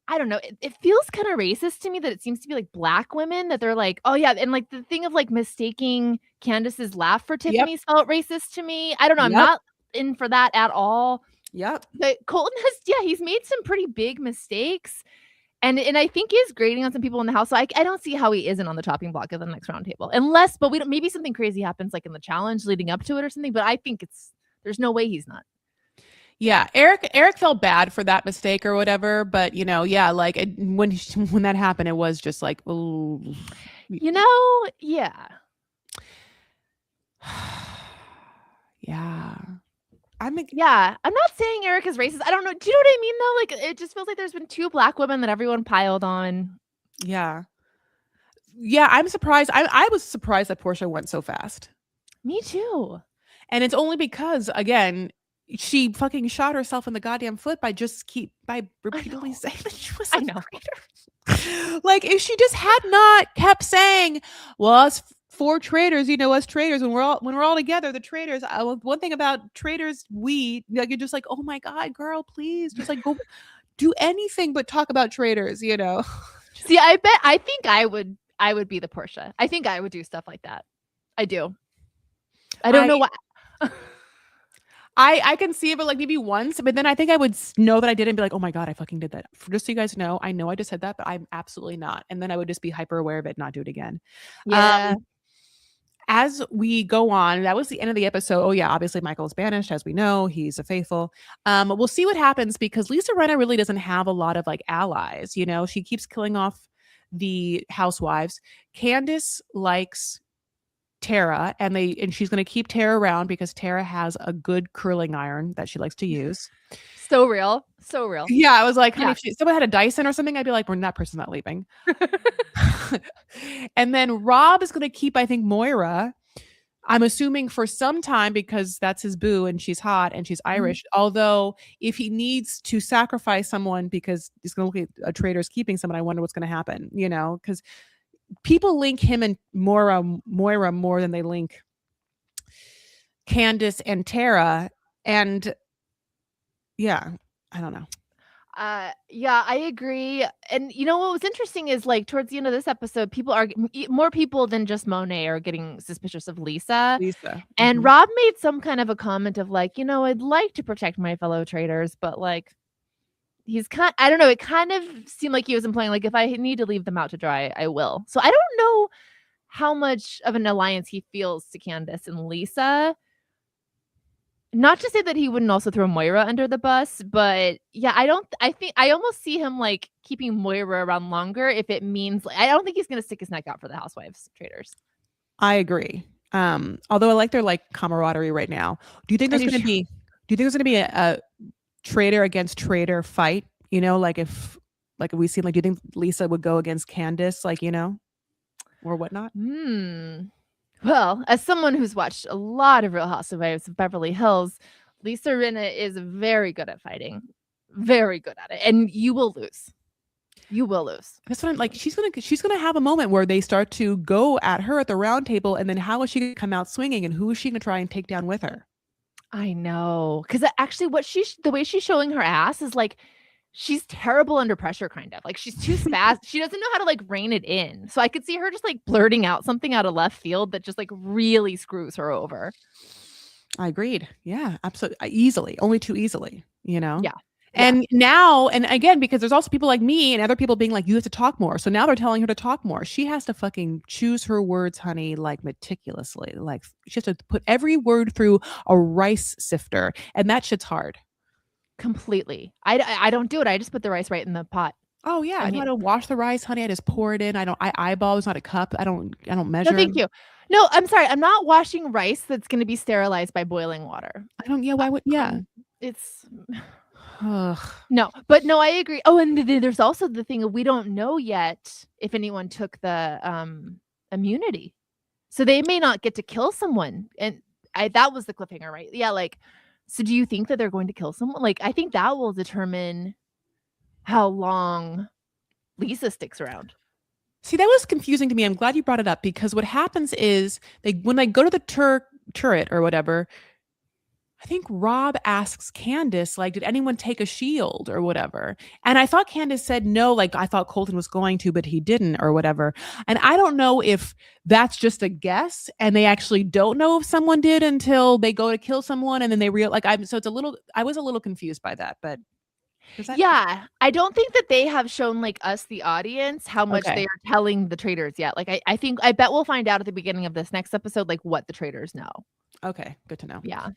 I don't know, it feels kind of racist to me that it seems to be like black women that they're like, oh, yeah. And like the thing of like mistaking Candace's laugh for Yep. Tiffany's felt racist to me. I don't know. I'm Yep. not in for that at all. Yep. But Colton has, yeah, he's made some pretty big mistakes. And I think he's grading on some people in the house. So I don't see how he isn't on the chopping block of the next round table. Unless, but we don't, maybe something crazy happens like in the challenge leading up to it or something. But I think there's no way he's not. Yeah, Eric felt bad for that mistake or whatever, but yeah, like when that happened, it was just like, oh, Yeah. yeah. I'm Yeah. I'm not saying Eric is racist. I don't know. Do you know what I mean though? Like it just feels like there's been two black women that everyone piled on. yeah, yeah. I'm surprised. I was surprised that Portia went so fast, Me too. and it's only because again, she fucking shot herself in the goddamn foot by I repeatedly know. saying that she was a I know. traitor. Like if she just had not kept saying, "Well, us four traitors, us traitors, when we're all together, the traitors." One thing about traitors, we like you're just like, "Oh my god, girl, please, just like go do anything but talk about traitors," See, I think I would be the Portia. I think I would do stuff like that. I do. I don't I know why. I can see it, but like maybe once, but then I think I would know that I did and be like, oh my god, I fucking did that. Just so you guys know, I know I just said that, but I'm absolutely not. And then I would just be hyper aware of it, not do it again. Yeah. As we go on, that was the end of the episode. Oh yeah, obviously Michael is banished, as we know. He's a faithful. We'll see what happens because Lisa Rinna really doesn't have a lot of like allies. She keeps killing off the housewives. Candace likes Tara, and she's going to keep Tara around because Tara has a good curling iron that she likes to use. So real. So real. Yeah, I was like, honey, Yeah. if someone had a Dyson or something, I'd be like, we're that person's not leaving. And then Rob is going to keep, I think, Moira. I'm assuming for some time because that's his boo and she's hot and she's Mhm. Irish. Although if he needs to sacrifice someone because he's going to look at a traitor's keeping someone, I wonder what's going to happen, because people link him and Moira more than they link Candace and Tara. And yeah, I don't know. Yeah, I agree. And you know what was interesting is like towards the end of this episode, people are more people than just Monet are getting suspicious of Lisa. Lisa. And Rob made some kind of a comment of like, I'd like to protect my fellow traders, but like I don't know, it kind of seemed like he was implying like if I need to leave them out to dry, I will. So I don't know how much of an alliance he feels to Candace and Lisa. Not to say that he wouldn't also throw Moira under the bus, but yeah, I think I almost see him like keeping Moira around longer if it means I don't think he's gonna stick his neck out for the housewives traders. I agree. Although I like their like camaraderie right now. Do you think I there's do going to too. be? Do you think there's going to be a traitor against traitor fight? Like if we seen like, do you think Lisa would go against Candace, like or whatnot? Well, as someone who's watched a lot of Real Housewives of Beverly Hills, Lisa Rinna is very good at fighting. Very good at it. And you will lose. You will lose. That's what I'm like. She's gonna have a moment where they start to go at her at the round table, and then how is she gonna come out swinging, and who is she gonna try and take down with her? I know. Because actually, the way she's showing her ass is like she's terrible under pressure, kind of. Like she's too spaz. She doesn't know how to like rein it in. So I could see her just like blurting out something out of left field that just like really screws her over. I agreed. Yeah, absolutely. Easily, only too easily. Yeah. And now, and again, because there's also people like me and other people being like, you have to talk more. So now they're telling her to talk more. She has to fucking choose her words, honey, like meticulously. Like she has to put every word through a rice sifter. And that shit's hard. Completely. I don't do it. I just put the rice right in the pot. Oh yeah. I know how to wash the rice, honey. I just pour it in. I eyeball. It's not a cup. I don't No, measure. thank you. No, I'm sorry. I'm not washing rice that's going to be sterilized by boiling water. Yeah. Why would, yeah. It's Ugh. no, but no, I agree. Oh, and there's also the thing of we don't know yet if anyone took the immunity. So they may not get to kill someone. And that was the cliffhanger, right? Yeah, like so do you think that they're going to kill someone? Like I think that will determine how long Lisa sticks around. See, that was confusing to me. I'm glad you brought it up because what happens is when they go to the turret or whatever, I think Rob asks Candace, like, did anyone take a shield or whatever? And I thought Candace said no, like I thought Colton was going to, but he didn't or whatever. And I don't know if that's just a guess and they actually don't know if someone did until they go to kill someone and then they so I was a little confused by that, but yeah, I don't think that they have shown like us, the audience, how much okay. they are telling the traders yet. Like I bet we'll find out at the beginning of this next episode, like what the traders know. Okay, good to know. Yeah.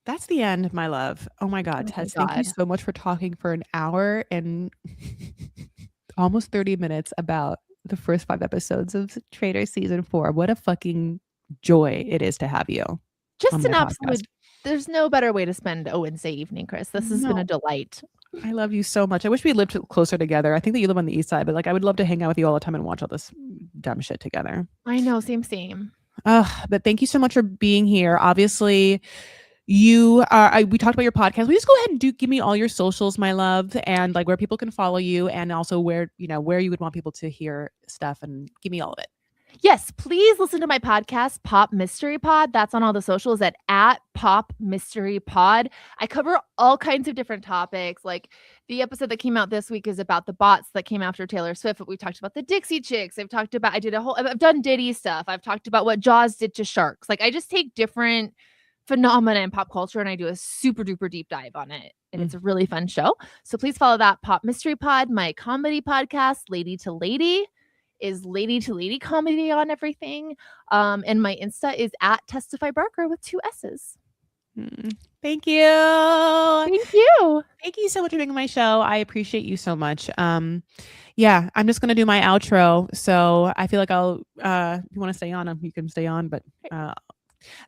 That's the end, my love. Oh my God, Oh my Tess, thank you God. so much for talking for an hour and almost 30 minutes about the first 5 episodes of Traitors season 4. What a fucking joy it is to have you on Just my an podcast. absolute there's no better way to spend a Wednesday evening, Chris. This has been a delight. I love you so much. I wish we lived closer together. I think that you live on the east side, but like I would love to hang out with you all the time and watch all this dumb shit together. I know, same. But thank you so much for being here. Obviously, we talked about your podcast. We just go ahead and give me all your socials, my love, and like where people can follow you and also where you would want people to hear stuff and give me all of it. Yes, please listen to my podcast, Pop Mystery Pod. That's on all the socials at Pop Mystery Pod. I cover all kinds of different topics. Like the episode that came out this week is about the bots that came after Taylor Swift. But we talked about the Dixie Chicks. I've done Diddy stuff. I've talked about what Jaws did to sharks. Like I just take different phenomena in pop culture and I do a super duper deep dive on it. And it's a really fun show. So please follow that Pop Mystery Pod. My comedy podcast, Lady to Lady, is Lady to Lady comedy on everything. And my Insta is at Testify Barker with 2 S's. Thank you. Thank you. Thank you so much for being on my show. I appreciate you so much. Yeah, I'm just gonna do my outro. So I feel like I'll if you want to stay on, you can stay on, but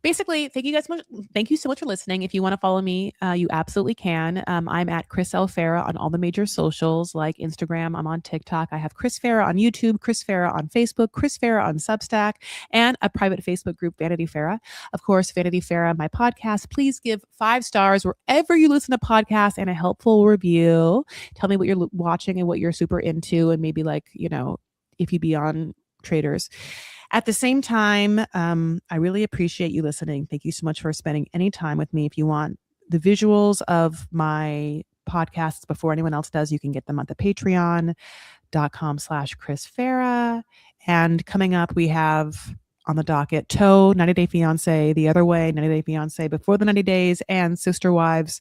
basically, thank you so much for listening. If you want to follow me, you absolutely can. I'm at Chris L. Farah on all the major socials like Instagram. I'm on TikTok. I have Chris Farah on YouTube, Chris Farah on Facebook, Chris Farah on Substack, and a private Facebook group, Vanity Farah. Of course, Vanity Farah, my podcast. Please give 5 stars wherever you listen to podcasts and a helpful review. Tell me what you're watching and what you're super into, and maybe if you'd be on Traitors. At the same time, I really appreciate you listening. Thank you so much for spending any time with me. If you want the visuals of my podcasts before anyone else does, you can get them at the patreon.com/Chris Farah. And coming up, we have on the docket Toe, 90 Day Fiance, The Other Way, 90 Day Fiance, Before the 90 Days, and Sister Wives.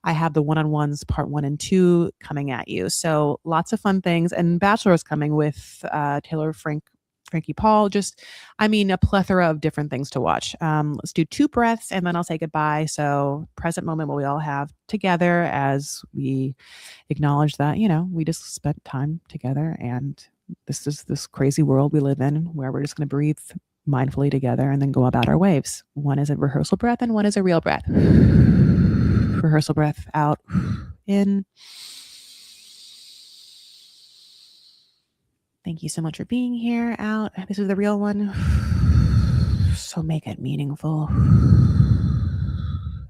I have the one-on-ones part 1 and 2 coming at you. So lots of fun things. And Bachelor is coming with Taylor Frankie Paul. Just, I mean, a plethora of different things to watch. Let's do 2 breaths and then I'll say goodbye. So present moment what we all have together as we acknowledge that, we just spent time together, and this is this crazy world we live in where we're just going to breathe mindfully together and then go about our waves. One is a rehearsal breath and one is a real breath. Rehearsal breath out, in. Thank you so much for being here, out. This is the real one. So make it meaningful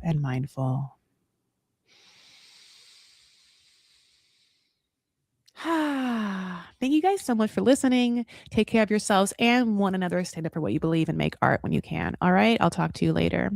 and mindful. Thank you guys so much for listening. Take care of yourselves and one another. Stand up for what you believe and make art when you can. All right. I'll talk to you later.